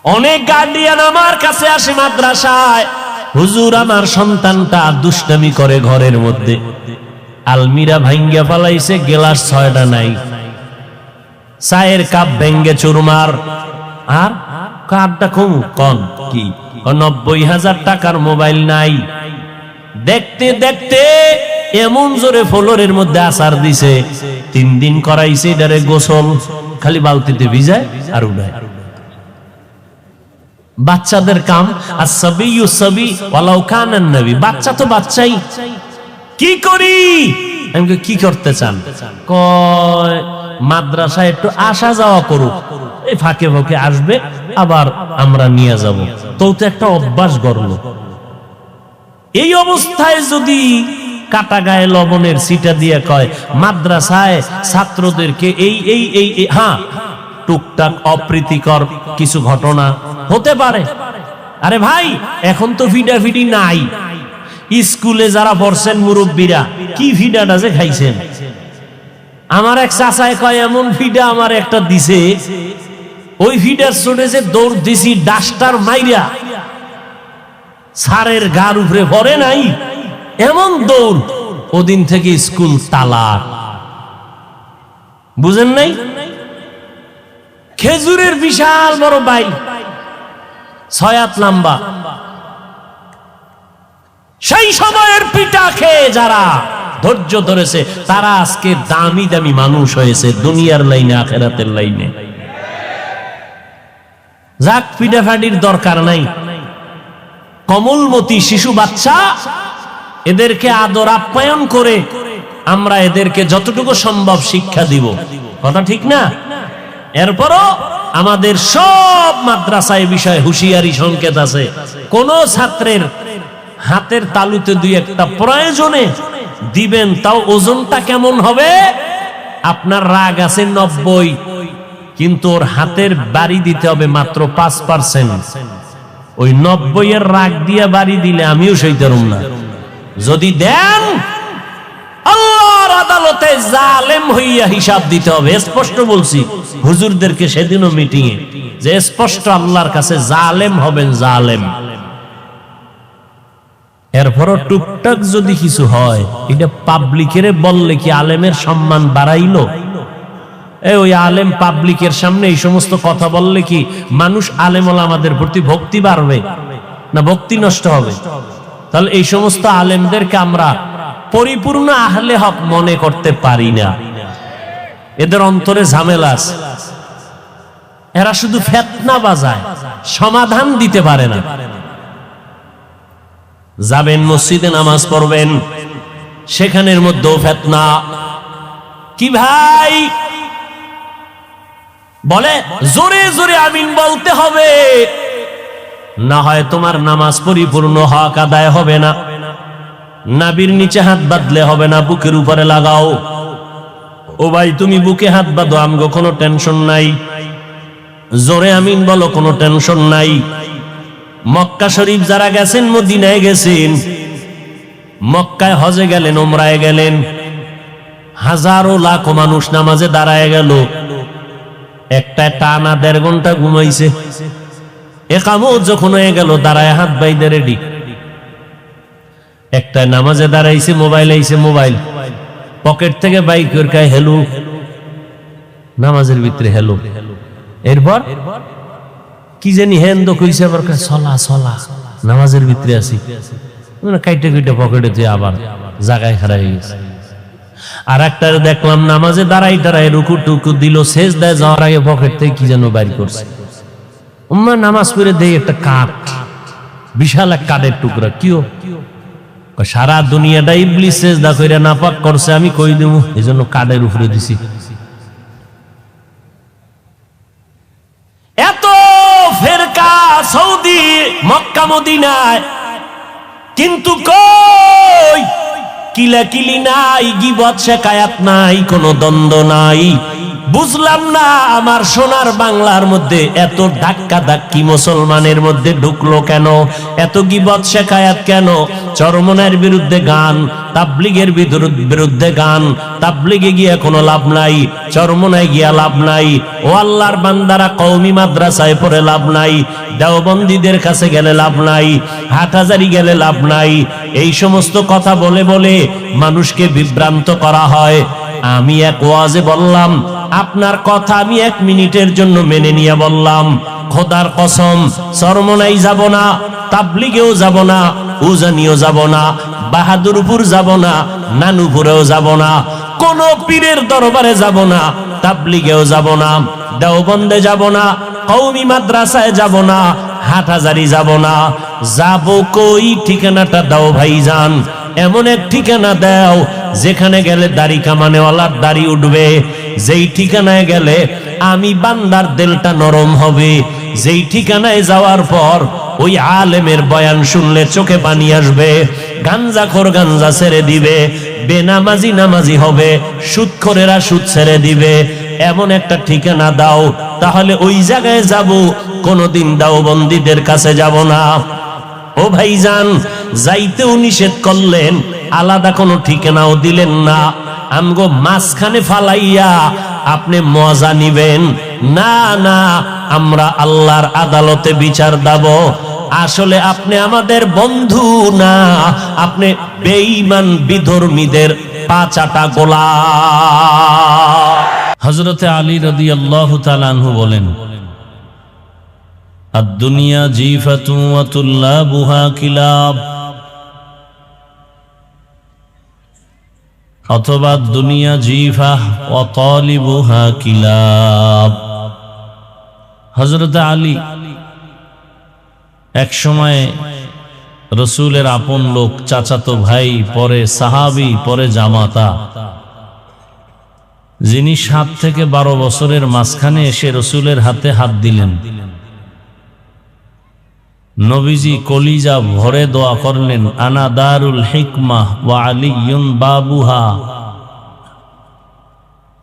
অনেক গার্ডিয়ান আমার কাছে আসে মাদ্রাসায়, হুজুর আমার সন্তানটা দুষ্টামি করে ঘরের মধ্যে, আলমিরা ভাঙ্গিয়া ফালাইছে, গ্লাস 6টা নাই, চায়ের কাপ ভেঙ্গে চুরমার, আর কাপটা কম কন কি 90,000 টাকার মোবাইল নাই। দেখতে দেখতে এমন জোরে ফ্লোরের মধ্যে আসার দিছে, 3 দিন করাইছে এটারে গোসল, খালি বালতিতে ভিজায় আর উড়ায়। বাচ্চাদের কাম আসসাবিয়ু সাবি ওয়ালাউ কানান নবী, বাচ্চা তো বাচ্চাই। কি করি? আমি কি করতে চান? কয় মাদ্রাসায় একটু আসা যাওয়া করুক, এই ফাঁকে ফাঁকে আসবে, আবার আমরা নিয়ে যাব। তো একটা অভ্যাস গড়লো। এই অবস্থায় যদি কাটা গায়ে লবণের সিটা দিয়ে কয় মাদ্রাসায় ছাত্রদেরকে এই এই এই হ্যাঁ, টুকটাক অপ্রীতিকর কিছু ঘটনা হতে পারে। আরে ভাই, এখন তো ফিডাফিডি নাই। স্কুলে যারা পড়ছেন মুরব্বীরা, কি ফিডাটা যে খাইছেন, আমার এক চাচায় কয় এমন ফিডা আমার একটা দিছে, ওই ফিডার চোটে যে দৌড় দিছি ডাস্টার মাইরা সারের গার উপরে পড়ে নাই, এমন দৌড়। ওদিন থেকে স্কুল তালাক। বুঝেন নাই? খেজুরের বিশাল বড় বাই, 6 হাত লম্বা। সেই সময়ের পিঠা খেয়ে যারা ধৈর্য ধরেছে তারা আজকে দামি দামি মানুষ হয়েছে, দুনিয়ার লাইনে আখেরাতের লাইনে। যাক, পিঠাফাটির দরকার নাই। কমলমতি শিশু বাচ্চা, এদেরকে আদর আপ্যায়ন করে আমরা এদেরকে যতটুকু সম্ভব শিক্ষা দিব। কথা ঠিক না? এরপরও আমাদের সব মাদ্রাসায় বিষয়ে হুঁশিয়ারি সংকেত আছে। কোন ছাত্রের হাতের তালুতে দুই একটা প্রয়োজনে দিবেন, তাও ওজনটা কেমন হবে? আপনার রাগ আছে 90, কিন্তু ওর হাতের বাড়ি দিতে হবে মাত্র 5%। ওই 90 এর রাগ দিয়ে বাড়ি দিলে আমিও সইতে পারুম না। যদি দেন, আল্লাহর আদালতে জালেম হইয়া হিসাব দিতে হবে। স্পষ্ট বলছি হুজুরদেরকে সেদিনও মিটিং এ, যে স্পষ্ট আল্লাহর কাছে জালেম হবেন, জালেম। এরপরও টুকটাক যদি কিছু হয়, এটা পাবলিকের বললে কি আলেমের সম্মান বাড়াইলো? ওই আলেম পাবলিকের সামনে এই সমস্ত কথা বললে কি মানুষ আলেম ওলামাদের প্রতি ভক্তি বাড়বে না ভক্তি নষ্ট হবে? তাহলে এই সমস্ত আলেমদেরকে আমরা পরিপূর্ণ আহলে হক মনে করতে পারি না। এদের অন্তরে ঝামেলা আছে, এরা শুধু ফিতনা বাজায়, সমাধান দিতে পারে না। যাবেন মসজিদে নামাজ পড়বেন, সেখানের মধ্যেও ফিতনা। কি ভাই বলে জোরে জোরে আমিন বলতে হবে, না হয় তোমার নামাজ পরিপূর্ণ হক আদায় হবে না। নাভির নিচে হাত বাঁধলে হবে না, বুকের উপরে লাগাও। ও ভাই, তুমি বুকে হাত বাঁধো, আমগো কোনো টেনশন নাই। জোরে আমিন বলো, কোনো টেনশন নাই। মক্কা শরীফ যারা গেছেন, মদিনায় গেছেন, মক্কায় হজে গেলেন, ওমরায় গেলেন, হাজারো লাখো মানুষ নামাজে দাঁড়ায় গেল, একটা টানা 1.5 ঘন্টা ঘুমাইছে। একামত যখন হয়ে গেল, দাঁড়ায় হাত বাইদে রেডি। একটা নামাজে দাঁড়াইছে, মোবাইল আইছে, মোবাইল পকেট থেকে বাইক করে হেলো, নামাজের ভিতরে হেলো। এরপর কি জানি হেন্দ কইছে, আবার চলা চলা, নামাজের ভিতরে আছি, কাইটে কাইটে পকেটে যে আবার জায়গায় খারাপ হয়ে গেছে। আর একটা দেখলাম নামাজে দাঁড়াই দাঁড়াই রুকু টুকু দিল, সেজদায় যাওয়ার আগে পকেট থেকে কি যেন বাইর করছে। নামাজ পড়ে দেই একটা কাঠ, বিশাল এক কাঠের টুকরা। কিও? সারা দুনিয়াটা ইবলিস সেজদা কইরা নাপাক করছে, আমি কই দেবো, এই জন্য কাঠের উপরে দিছি। এত ফেরকা সৌদি, মক্কা, মদিনায়, কিন্তু কই কিলাকিলি নাই, গীবত শেখায়াত নাই, কোনো দ্বন্দ্ব নাই। বুঝলাম না আমার সোনার বাংলার মধ্যে এত ধাক্কা ধাক্কি মুসলমানের মধ্যে ঢুকলো কেন? এত গীবত শেখায়াত কেন? চরমনায়ের বিরুদ্ধে গান, তাবলিগের বিরুদ্ধে গান। তাবলিগে গিয়ে কোনো লাভ নাই, চরমনায় গিয়া লাভ নাই। ও আল্লাহর বান্দারা, কওমি মাদ্রাসায় পড়ে লাভ নাই, দেওবন্দীদের কাছে গেলে লাভ নাই, হাটহাজারি গেলে লাভ নাই। এই সমস্ত কথা বলে বলে মানুষকে বিভ্রান্ত করা হয়। আমি এক ওয়াজে বললাম, আপনার কথা আমি 1 মিনিটের জন্য মেনে নিয়ে বললাম, খোদার কসম চরমনাই যাব না, তাবলিগেও যাব না, উজানিও যাব না, বাহাদুরপুর যাব না, নানুপুরেও যাব না, কোন পীরের দরবারে যাব না, তাবলিগেও যাব না, দেওবন্দে যাব না, কওমি মাদ্রাসায় যাব না, হাটহাজারি যাব না। যাব কই? ঠিকানাটা দাও ভাইজান, এমন এক ঠিকানা দাও যেখানে গেলে দাড়ি কামানেওয়ালার দাড়ি উঠবে, যেই ঠিকানায় গেলে আমি বান্দার দিলটা নরম হবে, যেই ঠিকানায় যাওয়ার পর ওই আলেমের বয়ান শুনলে চোখে পানি আসবে, গাঞ্জাখোর গাঞ্জা ছেড়ে দিবে, বেনামাজি নামাজি হবে, সুদখোরেরা সুদ ছেড়ে দিবে। এমন একটা ঠিকানা দাও, তাহলে ওই জায়গায় যাব, কোনোদিন দেওবন্দীদের কাছে যাব না। ও ভাইজান, যাইতেও নিষেধ করলেন, আলাদা কোনো ঠিকানাও দিলেন না। আমগো মাঝখানে ফালাইয়া আপনি মজা নিবেন না, না আমরা আল্লাহর আদালতে বিচার দেব। আসলে আপনি আমাদের বন্ধু না, আপনি বেঈমান বিধর্মীদের পাঁচাটা গোলাম। হযরতে আলী রাদিয়াল্লাহু তাআলা আনহু বলেন, আদ-দুনিয়া জিফাতুন ওয়া তুল্লাবুহা কিলাব, অথবা দুনিয়া জিফা ওয়া তালিবুহা কিলাব। হযরতে আলী এক সময় রসুলের আপন লোক, চাচাতো ভাই, পরে সাহাবী, পরে জামাতা, যিনি 7 থেকে 12 বছরের মাঝখানে এসে রসুলের হাতে হাত দিলেন। নবীজি কলিজা ভরে দোয়া করলেন, আনা দারুল হিকমাহ ওয়া আলিয়ুন বাবুহা,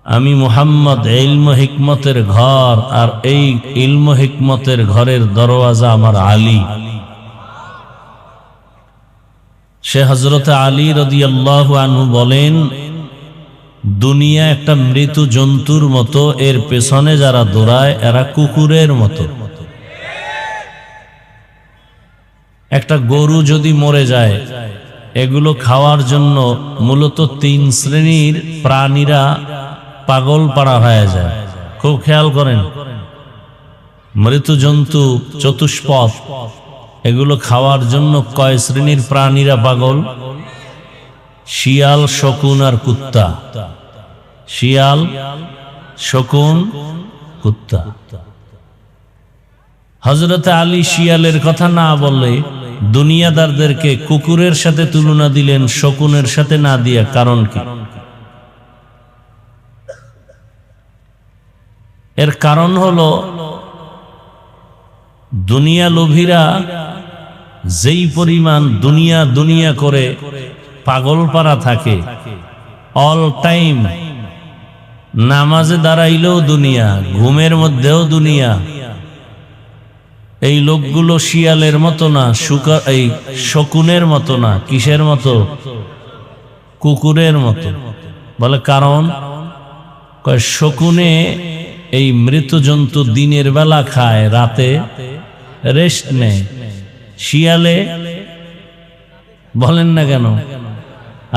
আমি মুহাম্মদ ইলম হিকমতের ঘর, আর এই ইলম হিকমতের ঘরের দরওয়াজা আমার আলী। সে হযরতে আলী রাদিয়াল্লাহু আনহু বলেন, দুনিয়া একটা মৃত জন্তুর মতো, এর পেছনে যারা দৌড়ায় এরা কুকুরের মতো। একটা গরু যদি মরে যায়, এগুলো খাওয়ার জন্য মূলত 3 শ্রেণীর প্রাণীরা পাগল পাড়া হয়ে যায়। খুব খেয়াল করেন, মৃত জন্তু চতুষ্পদ, এগুলো খাওয়ার জন্য কয় শ্রেণীর প্রাণীরা পাগল? শিয়াল, শকুন আর কুত্তা। শিয়াল, শকুন, কুত্তা। হযরতে আলী শিয়ালের কথা না বললে দুনিয়াদারদেরকে কুকুরের সাথে তুলনা দিলেন, শকুনের সাথে না দিয়া। কারণ কি? এর কারণ হলো, দুনিয়া লোভীরা যেই পরিমাণ দুনিয়া দুনিয়া করে পাগল পারা থাকে, অল টাইম নামাজে দাঁড়াইলেও দুনিয়া, ঘুমের মধ্যেও দুনিয়া। এই লোকগুলো শিয়ালের মতো না, এই শকুনের মতো না। কিসের মতো? কুকুরের মতো। বলে কারণ, শকুনে এই মৃত জন্তু দিনের বেলা খায়, রাতে রেস্ট নেয়। শিয়ালে বলেন না কেন,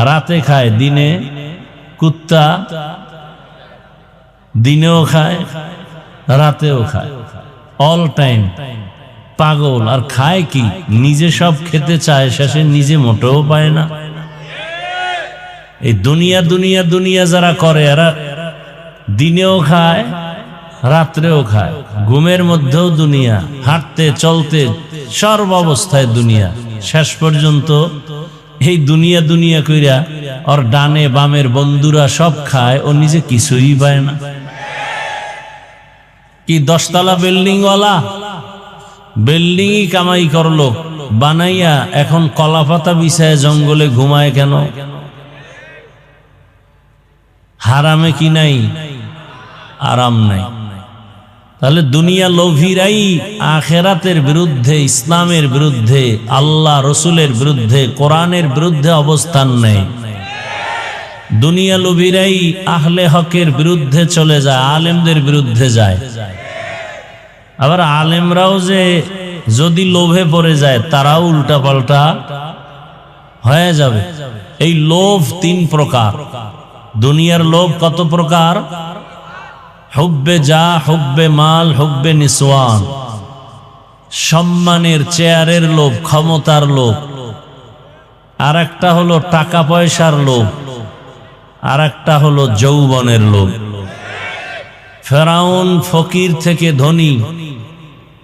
রাতে খায়, দিনে। কুত্তা দিনেও খায়, রাতেও খায়, অল টাইম পাগল। আর খায় কি? নিজে সব খেতে চায়, শেষে নিজে মোটেও পায় না। এই দুনিয়া দুনিয়া দুনিয়া যারা করে, এরা দিনেও খায়, রাত্রেও খায়, ঘুমের মধ্যেও দুনিয়া, হাঁটতে চলতে সর্ব অবস্থায় দুনিয়া। শেষ পর্যন্ত এই দুনিয়া দুনিয়া কইরা ওর ডানে বামের বন্ধুরা সব খায়, ও নিজে কিছুই পায় না। কি 10 তলা বিল্ডিং ওয়ালা বিল্ডিংই কামাই করলো বানাইয়া, এখন কলাপাতা বিছায় জঙ্গলে ঘুমায় কেন? হারামে কি নাই? আরাম নাই। তাহলে দুনিয়া লোভীরাই আখেরাতের বিরুদ্ধে, ইসলামের বিরুদ্ধে, আল্লাহ রসুলের বিরুদ্ধে, কোরআনের বিরুদ্ধে অবস্থান নেয়। দুনিয়া লোভীরাই আহলে হকের বিরুদ্ধে চলে যায়, আলেমদের বিরুদ্ধে যায়। আবার আলেমরাও যে যদি লোভে পড়ে যায়, তারাও উল্টা পাল্টা হয়ে যাবে। এই লোভ 3 প্রকার। দুনিয়ার লোভ কত প্রকার? হুব্বে যা, হুব্বে মাল, হুব্বে নিসওয়ান। সম্মানের, চেয়ারের লোভ, ক্ষমতার লোভ। আর একটা হলো টাকা পয়সার লোভ, আর একটা হলো যৌবনের লোভ। ফেরাউন ফকির থেকে ধনী,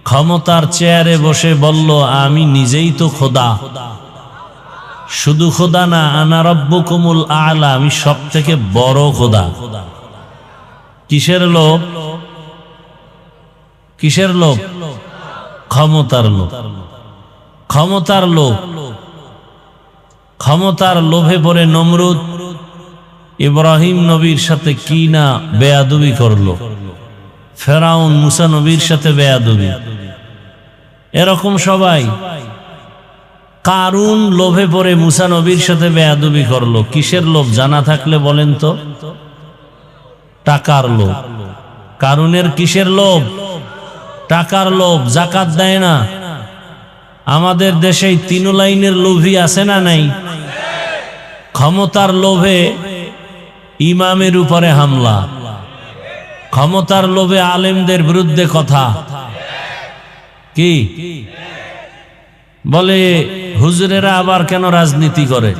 ক্ষমতার চেয়ারে বসে বলল, আমি নিজেই তো খোদা। শুধু খোদা না, আনা রব্বুকুমুল আ'লা, আমি সব থেকে বড় খোদা। কিসের লোভ? কিসের লোভ? ক্ষমতার লোভ। ক্ষমতার লোভ। ক্ষমতার লোভে পড়ে নমরুদ ইব্রাহিম নবীর সাথে কি না বেয়াদবি করলো। ফেরাউন মুসা নবীর সাথে বেয়াদবি। এরকম সবাই কারুন লোভে পড়ে মুসা নবীর সাথে বেয়াদবি করলো। কিসের লোভ জানা থাকলে বলেন তো? টাকার লোভ। কারুনের কিসের লোভ? টাকার লোভ। যাকাত দেয় না। আমাদের দেশে তিন লাইনের লোভী আছে না নাই? ক্ষমতার লোভে ইমামের উপরে হামলা, ক্ষমতার লোভে আলেমদের বিরুদ্ধে কথা। কি বলে হুজুরেরা আবার কেন রাজনীতি করে?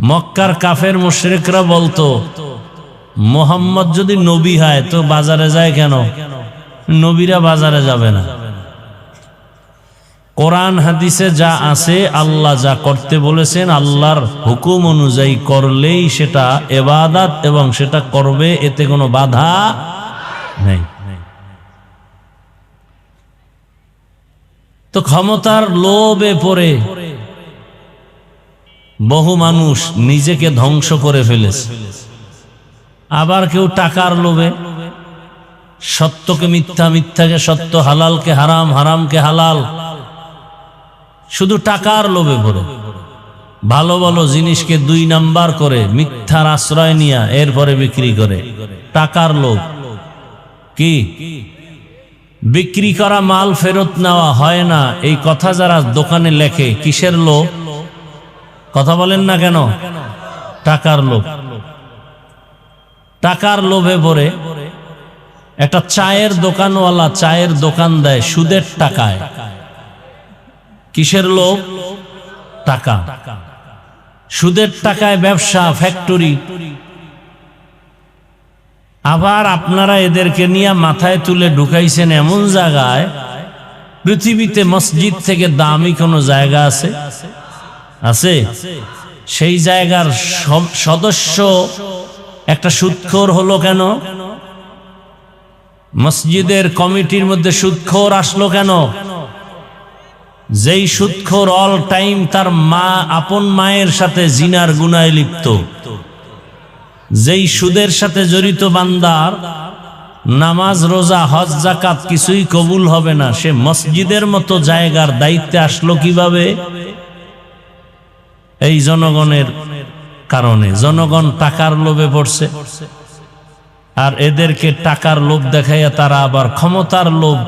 মক্কার কাফের মুশরিকরা বলতো মোহাম্মদ যদি নবী হয় তো বাজারে যায় কেন? নবীরা বাজারে যাবে না। কোরআন হাদিসে যা আছে, আল্লাহ যা করতে বলেছেন, আল্লাহর হুকুম অনুযায়ী করলেই সেটা ইবাদত এবং সেটা করবে, এতে কোনো বাধা নেই। তো ক্ষমতার লোভে পড়ে বহু মানুষ নিজেকে ধ্বংস করে ফেলেছে। আবার কেউ টাকার লোভে সত্যকে মিথ্যা, মিথ্যাকে সত্য, হালালকে হারাম, হারামকে হালাল, শুধু টাকার লোভে পড়ে ভালো ভালো জিনিসকে 2 নাম্বার করে মিথ্যার আশ্রয় নিয়ে এরপরে বিক্রি করে। টাকার লোভ। কি বিক্রি করা মাল ফেরত নেওয়া হয় না, এই কথা যারা দোকানে লেখে, কিসের লোভ? কথা বলেন না কেন? টাকার লোভ। টাকার লোভে পড়ে একটা চায়ের দোকানওয়ালা চায়ের দোকান দেয় সুদের টাকায়। কিসের লোভ? টাকা। সুদের টাকায় ব্যবসা, ফ্যাক্টরি। আবার আপনারা এদেরকে নিয়ে মাথায় তুলে ঢুকাইছেন এমন জায়গায়, পৃথিবীতে মসজিদ থেকে দামি কোনো জায়গা আছে? আছে? সেই জায়গার সদস্য একটা সুদখোর হলো কেন? মসজিদের কমিটির মধ্যে সুদখোর আসলো কেন? যেই সুদখোর অল টাইম তার মা, আপন মায়ের সাথে জিনার গুনায় লিপ্ত, যেই সুদের সাথে জড়িত বান্দার নামাজ, রোজা, হজ, যাকাত কিছুই কবুল হবে না, সে মসজিদের মতো জায়গার দায়িত্বে আসলো কিভাবে? এই জনগণের কারণে। জনগণ টাকার লোভে পড়ছে, আর এদেরকে টাকার লোভ দেখাইয়া তারা আবার ক্ষমতার লোভ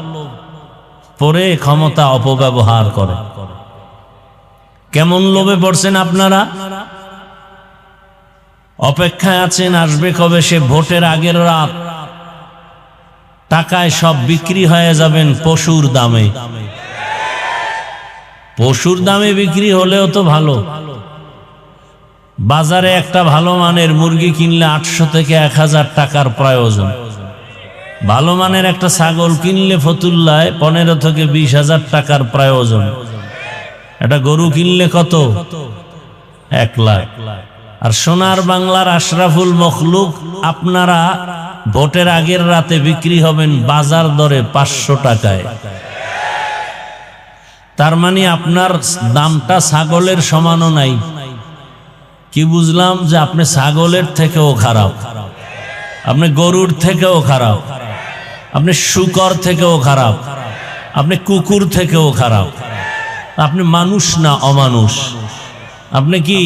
পরে ক্ষমতা অপব্যবহার করে। কেমন লোভে পড়ছেন আপনারা? অপেক্ষায় আছেন আসবে কবে সে ভোটের আগের রাত, টাকায় সব বিক্রি হয়ে যাবেন পশুর দামে। পশুর দামে বিক্রি হলেও তো ভালো। বাজারে একটা ভালো মানের মুরগি কিনলে 800 থেকে 1000 টাকার প্রয়োজন। ভালো মানের একটা ছাগল কিনলে ফতুল্লায় 15 থেকে 20,000 টাকার প্রয়োজন। একটা গরু কিনলে কত? 1 লাখ। আর সোনার বাংলার আশরাফুল মখলুক আপনারা ভোটের আগের রাতে বিক্রি হবেন বাজার দরে 500 টাকায়। তার মানে আপনার দামটা ছাগলের সমানও নাই। কি বুঝলাম? যে আপনি ছাগলের থেকেও খারাপ, আপনি গরুর থেকেও খারাপ, আপনি শূকর থেকেও খারাপ, আপনি কুকুর থেকেও খারাপ। আপনি মানুষ না, অমানুষ। আপনি কি?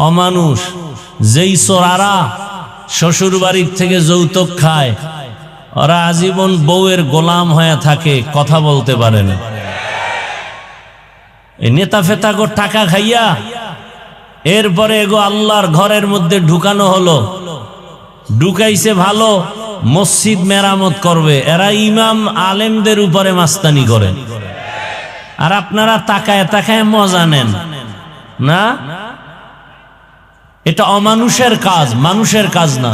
অমানুষ। যেই চোরারা শ্বশুর বাড়ির থেকে যৌতুক খায়, ওরা আজীবন বউয়ের গোলাম হয়ে থাকে, কথা বলতে পারে না। এই নেতা ফেতা গো টাকা খাইয়া এরপরে এগো আল্লাহর ঘরের মধ্যে ঢুকানো হলো। ঢুকাইছে ভালো, মসজিদ মেরামত করবে, এরা ইমাম আলেমদের উপরে মাস্তানি করে। আর আপনারা তাকায় তাকায় মজা নেন না। এটা অমানুষের কাজ, মানুষের কাজ না।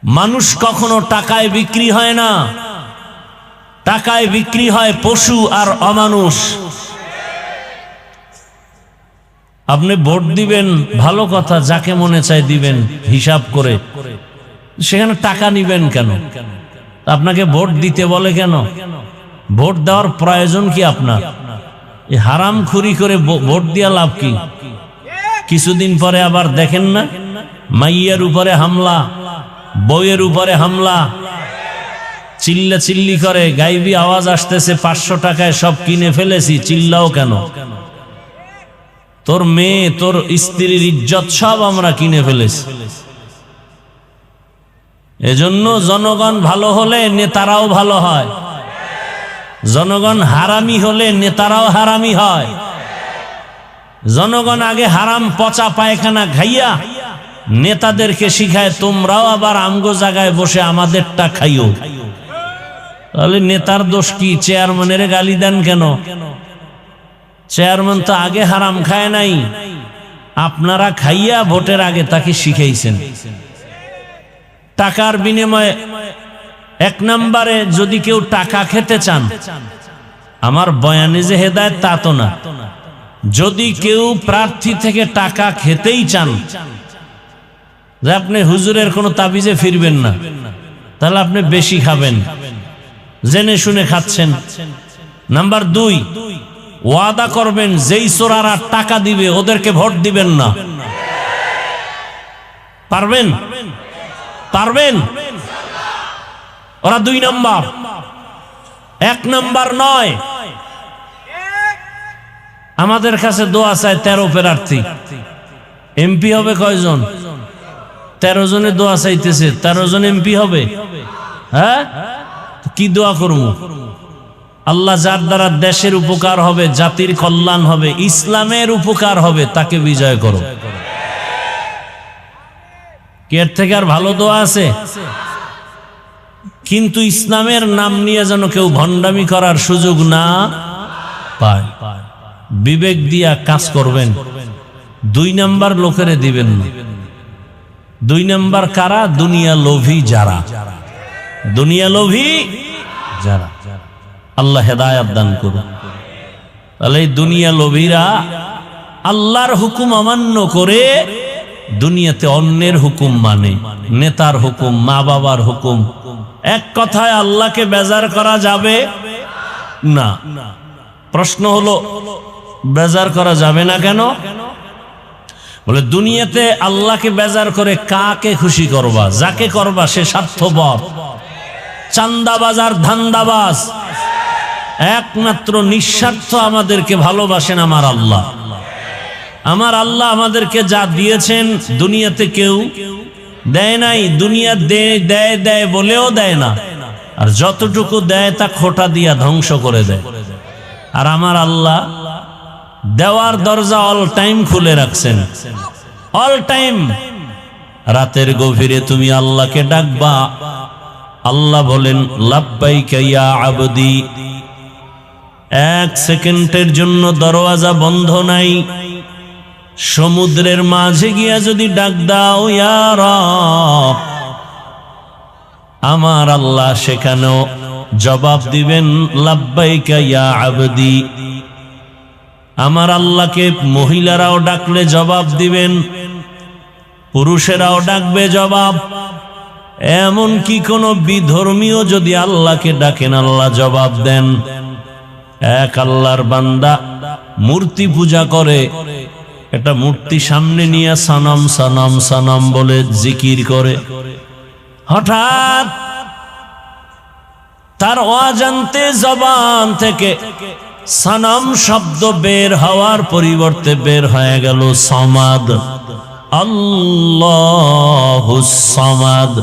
মানুষ কখনো টাকায় বিক্রি হয় না, টাকায় বিক্রি হয় পশু আর অমানুষ। আপনি ভোট দিবেন, ভালো কথা, যাকে মনে চায় দিবেন হিসাব করে, সেখানে টাকা নিবেন কেন? আপনাকে ভোট দিতে বলে কেন? ভোট দেওয়ার প্রয়োজন কি আপনার? এই হারামখুরি করে ভোট দিয়া লাভ কি? কিছুদিন পরে আবার দেখেন না, মাইয়ের উপরে হামলা, বউয়ের উপরে হামলা, চিল্লা চিল্লি করে, গাইবি আওয়াজ আসতেছে, 500 টাকায় সব কিনে ফেলেছি, চিল্লাও কেন? তোর মেয়ে, তোর স্ত্রীর ইজ্জত সব আমরা কিনে ফেলেছি। এজন্য জনগণ ভালো হলে নেতারাও ভালো হয়, জনগণ হারামি হলে নেতারাও হারামি হয়। জনগণ আগে হারাম পচা পায়খানা খাইয়া নেতাদেরকে শিখায়, তোমরাও আবার আমগো জায়গায় বসে আমাদেরটা খাইও। তাহলে নেতার দোষ কি? চেয়ারম্যানের গালি দেন কেন? চেয়ারম্যান তো আগে হারাম খায় নাই, আপনারা খাইয়া ভোটের আগে তাকে শিখাইছেন। টাকার বিনিময়ে 1 নম্বরে যদি কেউ টাকা খেতে চান, আমার বয়ানে যে হেদায়েত তা তো না, যদি কেউ প্রার্থী থেকে টাকা খেতেই চান, যে আপনি হুজুরের কোনো তাবিজে ফিরবেন না, তাহলে আপনি বেশি খাবেন, জেনে শুনে খাচ্ছেন। নাম্বার 2, ওয়াদা করবেন যেই চোরারা টাকা দিবে ওদেরকে ভোট দিবেন না। পারবেন? পারবেন? ওরা 2 নাম্বার, 1 নাম্বার নয়। আমাদের কাছে দোয়া চায় 13 প্রার্থী, এমপি হবে কয়জন? 13 জনে দোয়া চাইতেছে, 13 জন এমপি হবে? হ্যাঁ, কি দোয়া করবো? আল্লাহ যার দ্বারা দেশের উপকার হবে, জাতির কল্যাণ হবে, ইসলামের উপকার হবে, তাকে বিজয় করো। এর থেকে আর ভালো দোয়া আছে? কিন্তু ইসলামের নাম নিয়ে যেন কেউ ভণ্ডামি করার সুযোগ না পায়। বিবেক দিয়া কাজ করবেন। 2 নাম্বার লোকেরে দিবেন না। 2 নাম্বার কারা? দুনিয়া লোভী যারা, দুনিয়া লোভী যারা। আল্লাহ হেদায়েত দান করুন। তাহলে এই দুনিয়া লোভীরা আল্লাহর হুকুম অমান্য করে দুনিয়াতে অন্যের হুকুম মানে, নেতার হুকুম, মা বাবার হুকুম। এক কথায় আল্লাহকে বেজার করা যাবে না। প্রশ্ন হলো, বেজার করা যাবে না কেন? বলে দুনিয়াতে আল্লাহকে বেজার করে কাকে খুশি করবা? যাকে করবা সে স্বার্থপর, চান্দাবাজ আর ধান্দাবাজ। একমাত্র নিঃস্বার্থ আমাদেরকে ভালোবাসেন আমার আল্লাহ। আমার আল্লাহ আমাদেরকে যা দিয়েছেন দুনিয়াতে কেউ দেয় নাই। দুনিয়া দেয় দেয় বলেও দেয় না, আর যতটুকু দেয় তা খোটা দিয়া ধ্বংস করে দেয়। আর আমার আল্লাহ দেওয়ার দরজা অল টাইম খুলে রাখছেন, অল টাইম। রাতের গভীরে তুমি আল্লাহকে ডাকবা, আল্লাহ বলেন লাব্বাইকা ইয়া আবদি। 1 সেকেন্ডের জন্য দরওয়াজা বন্ধ নাই। সমুদ্রের মাঝে গিয়া যদি ডাক দাও ইয়া রব, আমার আল্লাহ সেখানেও জবাব দিবেন লাব্বাইকা ইয়া আবদি। আমার আল্লাহকে মহিলারাও ডাকলে জবাব দিবেন, পুরুষেরাও ডাকবে জবাব। এমন কি কোন বিধর্মীয় যদি আল্লাহকে ডাকেন আল্লাহ জবাব দেন। এক আল্লাহর বান্দা মূর্তি পূজা করে, এটা মূর্তি সামনে নিয়ে সনম সনম সনম বলে জিকির করে, হঠাৎ তার অজান্তে জবান থেকে সনম শব্দ বের হওয়ার পরিবর্তে বের হয়ে গেল সমাদ, আল্লাহুস সামাদ।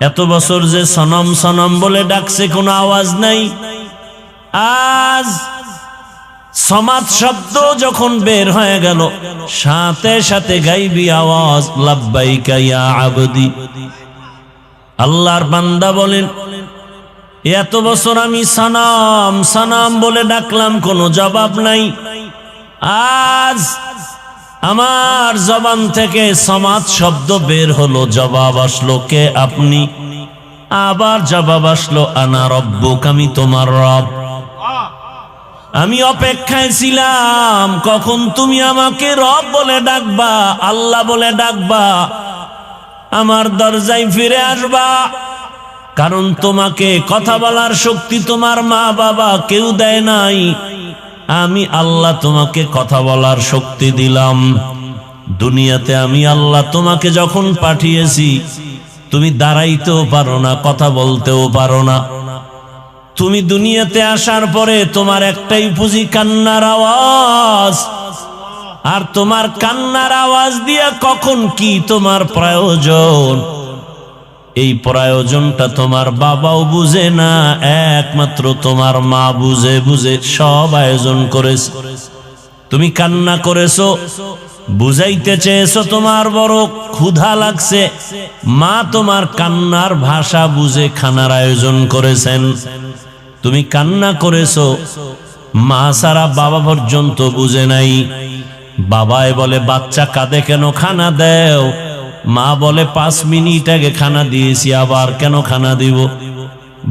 এত বছর যে সনম সনম বলে ডাকছে কোনো আওয়াজ নাই, আজ সমাদ শব্দ যখন বের হয়ে গেল সাথে সাথে গাইবি আওয়াজ লাব্বাইকা ইয়া আবদি। আল্লাহর বান্দা বলেন এত বছর আমি সনম সনম বলে ডাকলাম, কোনো জবাব নাই। আজ আমার জবান থেকে সমাদ শব্দ বের হলো, জবাব আসলো কে আপনি? আবার জবাব আসলো আনা রব্বুক, আমি তোমার রব। আমি অপেক্ষায় ছিলাম কখন তুমি আমাকে রব বলে ডাকবা, আল্লাহ বলে ডাকবা, আমার দরজায় ফিরে আসবা। কারণ তোমাকে কথা বলার শক্তি তোমার মা বাবা কেউ দেয় নাই, আমি আল্লাহ তোমাকে কথা বলার শক্তি দিলাম। দুনিয়াতে আমি আল্লাহ তোমাকে যখন পাঠিয়েছি তুমি দাঁড়াইতেও পারো না, কথা বলতেও পারো না। তুমি দুনিয়াতে আসার পরে তোমার একটাই পুঁজি কান্নার আওয়াজ, আর তোমার কান্নার আওয়াজ দিয়ে কখন কি তোমার প্রয়োজন, এই প্রয়োজনটা তোমার বাবাও বুঝে না, একমাত্র তোমার মা বুঝে। বুঝে সব আয়োজন করেছে। তুমি কান্না করেছো, বুঝাইতে চেয়েছো তোমার বড় ক্ষুধা লাগছে, মা তোমার কান্নার ভাষা বুঝে খানার আয়োজন করেছেন। তুমি কান্না করেছো, মা সারা বাবা পর্যন্ত বুঝে নাই। বাবায় বলে বাচ্চা কাঁদে কেন, খানা দেও। মা বলে 5 মিনিট আগে খানা দিয়েছি, আবার কেন খানা দিব।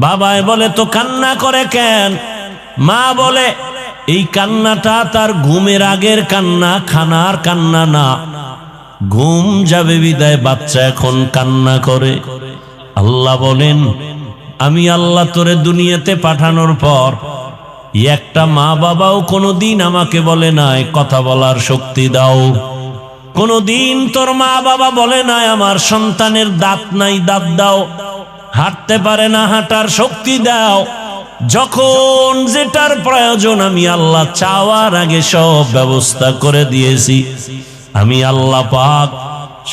বাবায় বলে তো কান্না করে কেন। মা বলে এই কান্নাটা তার ঘুমের আগের কান্না, খানার কান্না না। ঘুম যাবে বিদায় বাচ্চা এখন কান্না করে। আল্লাহ বলেন, আমি আল্লাহ তোরে দুনিয়াতে পাঠানোর পর একটা মা বাবাও কোনোদিন আমাকে বলে নাই কথা বলার শক্তি দাও। কোনোদিন তোর মা বাবা বলে নাই আমার সন্তানের দাঁত নাই, দাঁত দাও। হাঁটতে পারে না, হাঁটার শক্তি দাও। যখন যেটার প্রয়োজন আমি আল্লাহ চাওয়ার আগে সব ব্যবস্থা করে দিয়েছি। আমি আল্লাহ পাক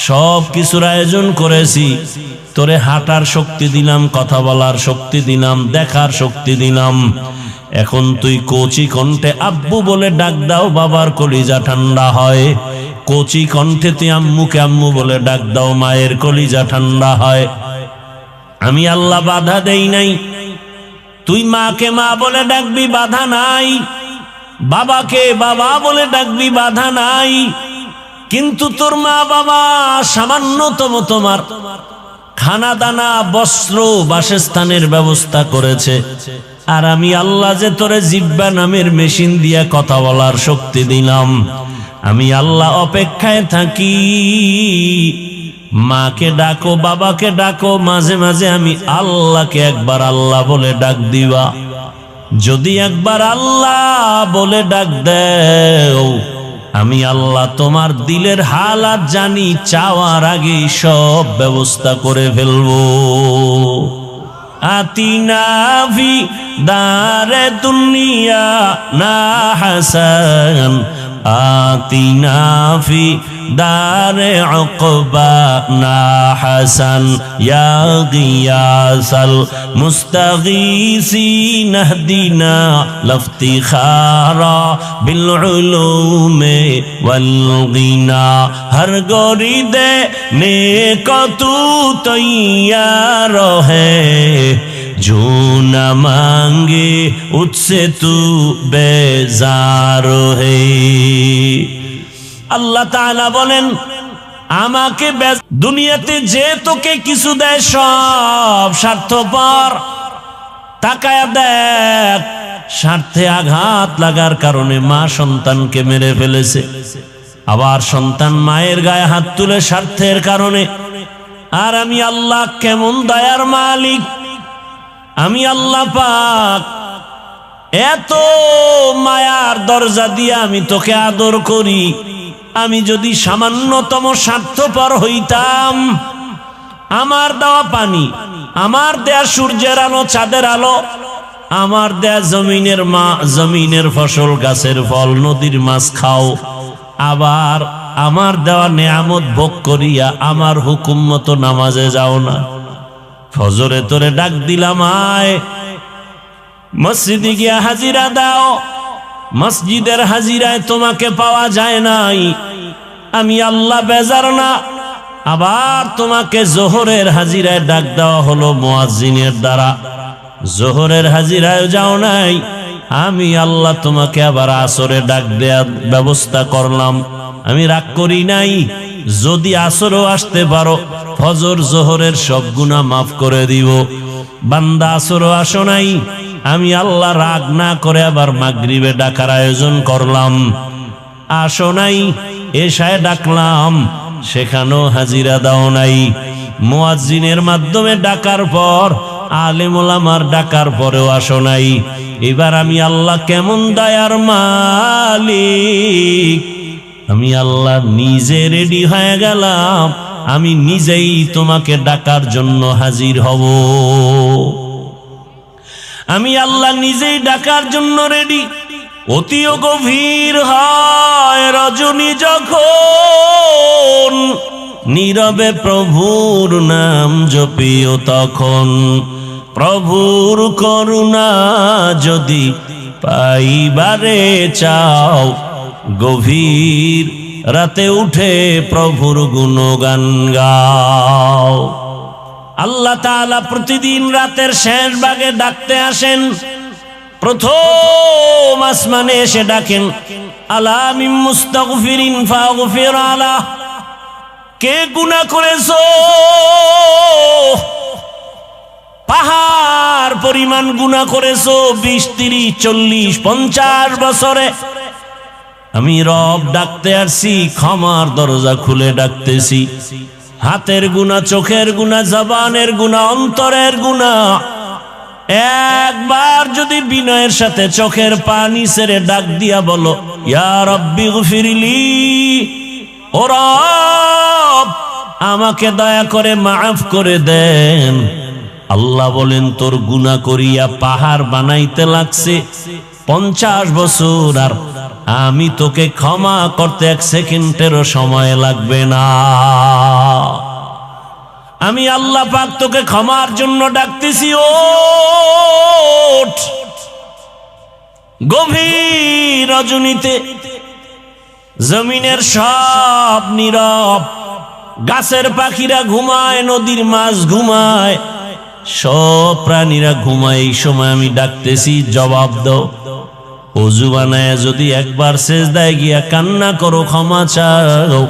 সব কিছুর আয়োজন করেছি। তোরে হাঁটার শক্তি দিলাম, কথা বলার শক্তি দিলাম, দেখার শক্তি দিলাম। এখন তুই কচি কণ্ঠে আব্বু বলে ডাক দাও, বাবার কলিজা ঠান্ডা হয়। কচি কণ্ঠে তুই আম্মুকে আম্মু বলে ডাক দাও, মায়ের কলিজা ঠান্ডা হয়। আমি আল্লাহ বাধা দেই নাই। তুই মাকে মা বলে ডাকবি, বাধা নাই। বাবাকে বাবা বলে ডাকবি, বাধা নাই। কিন্তু তোর মা বাবা সামান্যতম তোমার খানা দানা, বস্ত্র, বাসস্থানের ব্যবস্থা করেছে। আর আমি আল্লাহ যে তোরে জিহ্বা নামের মেশিন দিয়া কথা বলার শক্তি দিলাম। আমি আল্লাহ অপেক্ষায় থাকি। মাকে ডাকো, বাবাকে ডাকো, মাঝে মাঝে আমি আল্লাহকে একবার আল্লাহ বলে ডাক দিবা। যদি একবার আল্লাহ বলে ডাক দেও, আমি আল্লাহ তোমার দিলের হালাত জানি, চাওয়ার আগে সব ব্যবস্থা করে ফেলবো। আতিনা ফি দারে দুনিয়া না হাসান, আতিনা ফি দারে উকবা না হাসান, ইয়া গিয়াসাল মুস্তাগীসিন ইহদিনা লফতিখারা বিল উলুমে ওয়াল গিনা। হর গরিদে নেকতু তৈয়ার হ্যায়, जो न मांगे उससे तू बेजार है। আল্লাহ তাআলা বলেন, আমাকে দুনিয়াতে যে তোকে কিছু দেয় সব স্বার্থপর। তাকায়া দেখ, স্বার্থে আঘাত লাগার কারণে মা সন্তানকে মেরে ফেলেছে। আবার সন্তান মায়ের গায়ে হাত তুলে স্বার্থের কারণে। আর আমি আল্লাহ কেমন দয়ার মালিক। আমি আল্লাহ পাক এত মায়ার দরজা দিয়ে আমি তোকে আদর করি। আমি যদি সামান্যতম স্বার্থপর হইতাম, আমার দেওয়া পানি, আমার দেয়া সূর্যের আলো, চাঁদের আলো, আমার দেয়া জমিনের ফসল, গাছের ফল, নদীর মাছ খাও, আবার আমার দেওয়া নেয়ামত ভোগ করিয়া আমার হুকুম মতো নামাজে যাও না। ফজরে তোরে ডাক দিলাম, আয় মসজিদে গিয়া হাজিরা দাও। মসজিদের হাজিরায় তোমাকে পাওয়া যায় নাই, আমি আল্লাহ বেজার না। আবার তোমাকে জোহরের হাজিরায় ডাক দেওয়া হলো মুয়াজ্জিনের দ্বারা, জোহরের হাজিরায় যাও নাই, আমি আল্লাহ তোমাকে আবার আসরে ডাক দেওয়ার ব্যবস্থা করলাম। আমি রাগ করি নাই। যদি আসরও আসতে পারো, ফজর জোহরের সব গুনাহ মাফ করে দিব। বান্দা আসরও আসো নাই, আমি আল্লাহ রাগ না করে আবার মাগরিবে ডাকার আয়োজন করলাম। আসো নাই, এশায় ডাকলাম, সেখানেও হাজিরা দাও নাই। মুয়াজ্জিনের মাধ্যমে ডাকার পর, আলেম ওলামার ডাকার পরেও আসো নাই। এবার আমি আল্লাহ কেমন দয়ার মালিক। আমি আল্লাহ নিজে রেডি হয়ে গেলাম, আমি নিজেই তোমাকে ডাকার জন্য হাজির হব। আমি আল্লাহ নিজেই ডাকার জন্য রেডি। অতিও গভীর হয় রজনী যখন, নীরবে প্রভুর নাম জপিও তখন। প্রভুর করুণা যদি পাইবারে চাও, গভীর রাতে উঠে প্রভুর গুণগান গাও। আল্লাহ তাআলা প্রতিদিন রাতের শেষ ভাগে ডাকতে আসেন। প্রথম আসমানে এসে ডাকেন, আলা মিন মুস্তাগফিরিন ফাগফির আলা। কে গুনাহ করেছো? পাহাড় পরিমাণ গুনাহ করেছো, 20, 30, 40, 50 বছরে। আমি রব ডাকতে আসছি, ক্ষমার দরজা খুলে ডাকতেছি। হাতের গুনাহ, চোখের গুনাহ, জবানের গুনাহ, অন্তরের গুনাহ। একবার যদি বিনয়ের সাথে চোখের পানি ছেড়ে ডাক দিয়া বলো, ইয়া রব্বি গফিরলি, ও রব আমাকে দয়া করে মাফ করে দেন। আল্লাহ বলেন, তোর গুনাহ করিয়া পাহাড় বানাইতে লাগছে 50 বছর, আর আমি তোকে ক্ষমা করতে 1 সেকেন্ডেরও সময় লাগবে না। আমি আল্লাহ পাক তোকে ক্ষমার জন্য ডাকতেছি, ওঠ। গভীর রজনীতে জমিনের সব নীরব, গাছের পাখিরা ঘুমায়, নদীর মাছ ঘুমায়, সব প্রাণীরা ঘুমায়। এই সময় আমি ডাকতেছি, জবাব দাও। ওযু বানায় যদি একবার সিজদায় গিয়া কান্না করো, ক্ষমা চাও,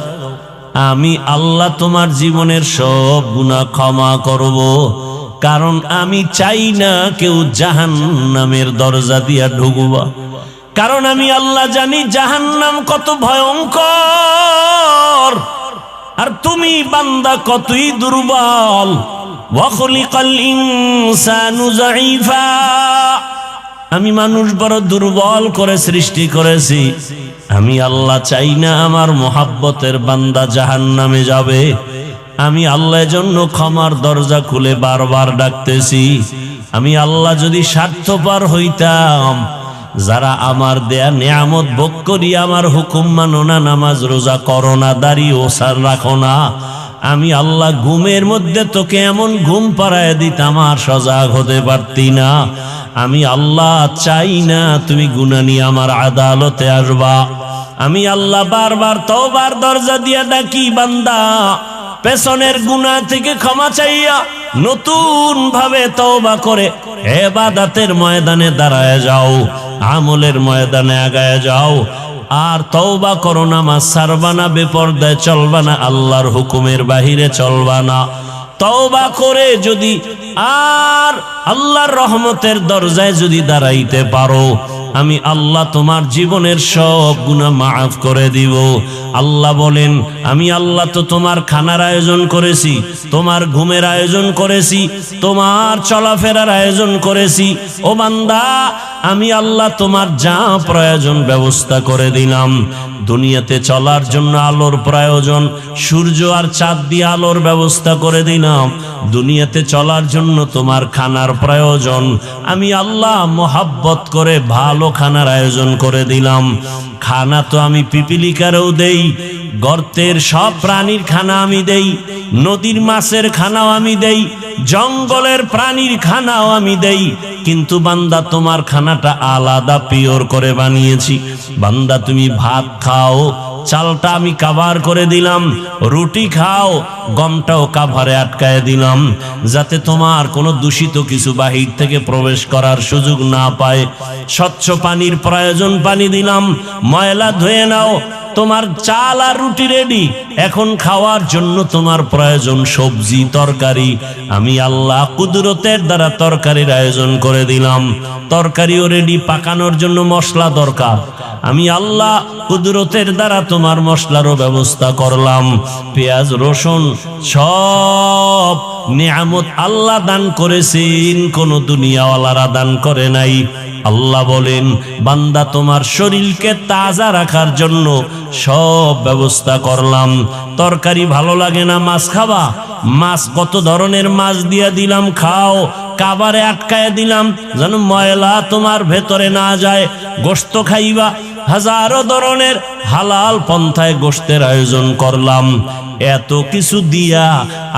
আমি আল্লাহ তোমার জীবনের সব গুনাহ ক্ষমা করব। কারণ আমি চাই না কেউ জাহান্নামের দরজা দিয়া ঢুকবা। কারণ আমি আল্লাহ জানি জাহান্নাম কত ভয়ঙ্কর, আর তুমি বান্দা কতই দুর্বল। ওয়া খুলিকাল ইনসানু যায়ীফা। আমি মানুষ বড় দুর্বল করে সৃষ্টি করেছি। আমি আল্লাহ চাই না আমার মোহাব্বতের বান্দা জাহান্নামে যাবে। আমি আল্লাহর জন্য ক্ষমার দরজা খুলে বারবার ডাকতেছি। আমি আল্লাহ যদি স্বার্থপর হইতাম, যারা আমার দেয়া নিয়ামত ভোগ করি আমার হুকুম মানো না, নামাজ রোজা করো না, দাড়ি ওসার রাখো না, আমি আল্লাহ ঘুমের মধ্যে তোকে এমন ঘুম পাড়ায় দিতাম আর সজাগ হতে পারতি না। আমি আল্লাহ চাই না তুমি গুনাহ নিয়ে আমার আদালতে আসবা। আমি আল্লাহ বারবার তওবার দরজা দিয়া ডাকি, বান্দা পেছনের গুনাহ থেকে ক্ষমা চাইয়া নতুন ভাবে তওবা করে ইবাদতের ময়দানে দাঁড়ায় যাও, আমলের ময়দানে আগায় যাও। আর তওবা করো, নামাজ ছাড়বা না, বেপরদায় চলবা না, আল্লাহর হুকুমের বাহিরে চলবা না। তওবা করে যদি আর আল্লাহর রহমতের দরজায় যদি দাঁড়াইতে পারো, আমি আল্লাহ তোমার জীবনের সব গুনাহ মাফ করে দিব। আল্লাহ বলেন, আমি আল্লাহ তো তোমার খানার আয়োজন করেছি, তোমার ঘুমের আয়োজন করেছি, তোমার চলাফেরার আয়োজন করেছি। ও বান্দা, আমি আল্লাহ তোমার যা প্রয়োজন ব্যবস্থা করে দিলাম। দুনিয়াতে চলার জন্য আলোর প্রয়োজন, সূর্য আর চাঁদ দিয়ে আলোর ব্যবস্থা করে দিলাম। দুনিয়াতে চলার জন্য তোমার খানার প্রয়োজন, আমি আল্লাহ মোহাব্বত করে ভালো খানার আয়োজন করে দিলাম। খানা তো আমি পিপিলিকারেও দেই, গর্তের সব প্রাণীর খানা আমি দেই, নদীর মাছের খানাও আমি দেই, জঙ্গলের প্রাণীর খানাও আমি দেই। কিন্তু বান্দা তোমার খানাটা আলাদা পিওর করে বানিয়েছি। বান্দা তুমি ভাত খাও, চালটা আমি কাভার করে দিলাম, রুটি খাও, গমটাও কাভারে আটকায় দিলাম, যাতে তোমার কোনো দূষিত কিছু বাহির থেকে প্রবেশ করার সুযোগ না পায়। স্বচ্ছ পানির প্রয়োজন, পানি দিলাম, ময়লা ধুয়ে নাও। তোমার চাল আর রুটি রেডি, এখন খাওয়ার জন্য তোমার প্রয়োজন সবজি তরকারি। আমি আল্লাহ কুদরতের দ্বারা তরকারির আয়োজন করে দিলাম, তরকারিও রেডি, পাকানোর জন্য মশলা দরকার। আমি আল্লাহ কুদরতের দ্বারা তোমার মশলারও ব্যবস্থা করলাম। পেঁয়াজ রসুন সব নিয়ামত আল্লাহ দান করেছেন, কোন দুনিয়াওয়ালারা দান করে নাই। আল্লাহ বলেন, বান্দা তোমার শরীরকে তাজা রাখার জন্য সব ব্যবস্থা করলাম। তরকারি ভালো লাগে না, মাছ খাবা, মাছ কত ধরনের মাছ দিয়া দিলাম, খাও। কাবারে আটকায় দিলাম যেন ময়লা তোমার ভেতরে না যায়। গোশত খাইবা, হাজারো ধরনের হালাল পন্থায় গোশতের আয়োজন করলাম। এত কিছু দিয়া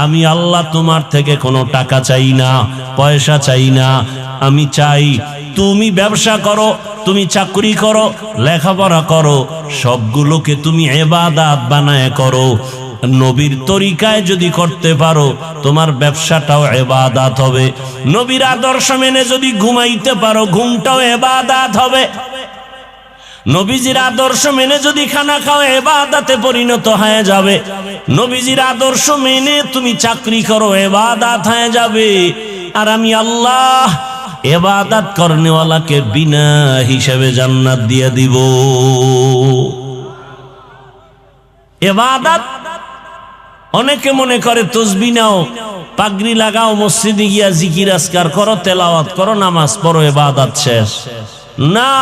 আমি আল্লাহ তোমার থেকে কোনো টাকা চাই না, পয়সা চাই না। আমি চাই তুমি ব্যবসা করো, তুমি চাকরি করো, লেখাপড়া করো, সবগুলোকে তুমি ইবাদত বানায় করো। নবীর তরিকায় যদি করতে পারো, তোমার ব্যবসাটাও ইবাদত হবে। নবীর আদর্শ মেনে যদি ঘুমাইতে পারো, ঘুমটাও ইবাদত হবে। নবীজির আদর্শ মেনে যদি খানা খাও, ইবাদতে পরিণত হয়ে যাবে। নবীজির আদর্শ মেনে তুমি চাকরি করো, ইবাদত হয়ে যাবে। আর আমি আল্লাহ ইবাদত করনেওয়ালাকে বিনা হিসাবে জান্নাত দিয়ে দিব। ইবাদত অনেকে মনে করে তসবিহ নাও, পাগড়ি লাগাও, মসজিদে গিয়া জিকির আজকার করো, তেলাওয়াত করো, নামাজ পড়ো, ইবাদত শেষ। না,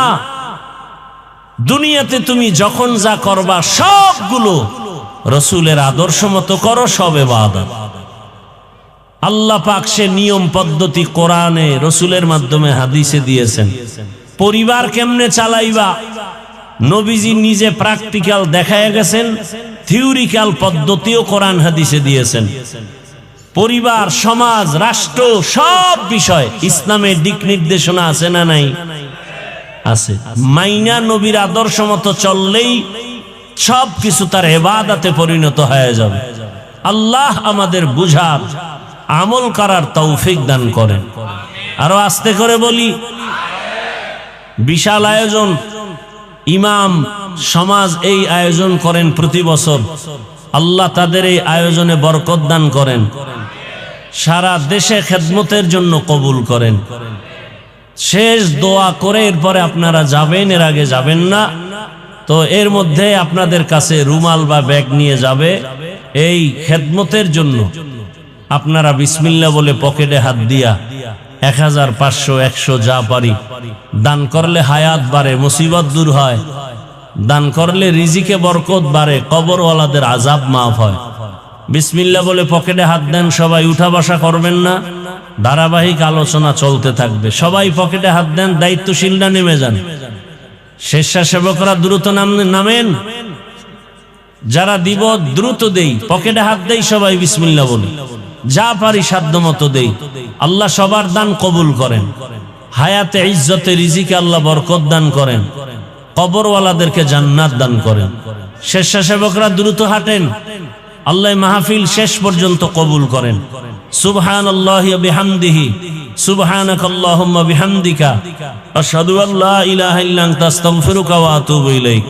দুনিয়াতে তুমি যখন যা করবা সবগুলো রসুলের আদর্শ মতো করো, সব ইবাদত। আল্লাহ পাক সে নিয়ম পদ্ধতি কোরআনে রসুলের মাধ্যমে হাদিসে দিয়েছেন। পরিবার কেমনে চালাইবা, নবীজি নিজে প্র্যাকটিক্যাল দেখায় গেছেন, থিওরিক্যাল পদ্ধতিও কোরআন হাদিসে দিয়েছেন। পরিবার, সমাজ, রাষ্ট্র, সব বিষয় ইসলামের দিক নির্দেশনা আছে না নাই? আছে। মাইনা নবীর আদর্শ মতো চললেই সব কিছু তার ইবাদতে পরিণত হয়ে যাবে। আল্লাহ আমাদের বুঝার, আমল করার তৌফিক দান করেন। আরো আস্তে করে বলি, বিশাল আয়োজন, ইমাম সমাজ এই আয়োজন করেন প্রতি বছর। আল্লাহ তাদের এই আয়োজনে বরকত দান করেন, সারা দেশে খেদমতের জন্য কবুল করেন। শেষ দোয়া করে এরপরে আপনারা যাবেন, এর আগে যাবেন না। তো এর মধ্যে আপনাদের কাছে রুমাল বা ব্যাগ নিয়ে যাবে। এই খেদমতের জন্য আপনারা বিসমিল্লাহ বলে পকেটে হাত দিয়া 1000, 500, 100 যা পারি দান করলে হায়াত বাড়ে, মুসিবত দূর হয়। দান করলে রিজিকে বরকত বাড়ে, কবরওয়ালাদের আযাব মাফ হয়। বিসমিল্লাহ বলে পকেটে হাত দেন সবাই, উঠা বসা করবেন না। ধারাবাহিক আলোচনা চলতে থাকবে। সবাই পকেটে হাত দেন, দায়িত্বশীলরা নেমে যান। স্বেচ্ছাসেবকরা দ্রুত নামেন। যারা দিব দ্রুত দেই, পকেটে হাত দেই, সবাই বিসমিল্লাহ বলি, যা পারি সাধ্য মতো দেই। আল্লাহ সবার দান কবুল করেন। হায়াতে ইজ্জতে রিজিকে আল্লাহ বরকত দান করেন, কবরওয়ালাদেরকে জান্নাত দান করেন। স্বেচ্ছাসেবকরা দ্রুত হাঁটেন, আল্লাহ মাহফিল শেষ পর্যন্ত কবুল করেন। সুবহানাল্লাহি ওয়া বিহামদিহি, সুবহানাকাল্লাহুম্মা বিহামদিকা, আশহাদু আল্লা ইলাহা ইল্লা আনতা আস্তাগফিরুকা ওয়া আতুবু ইলাইক।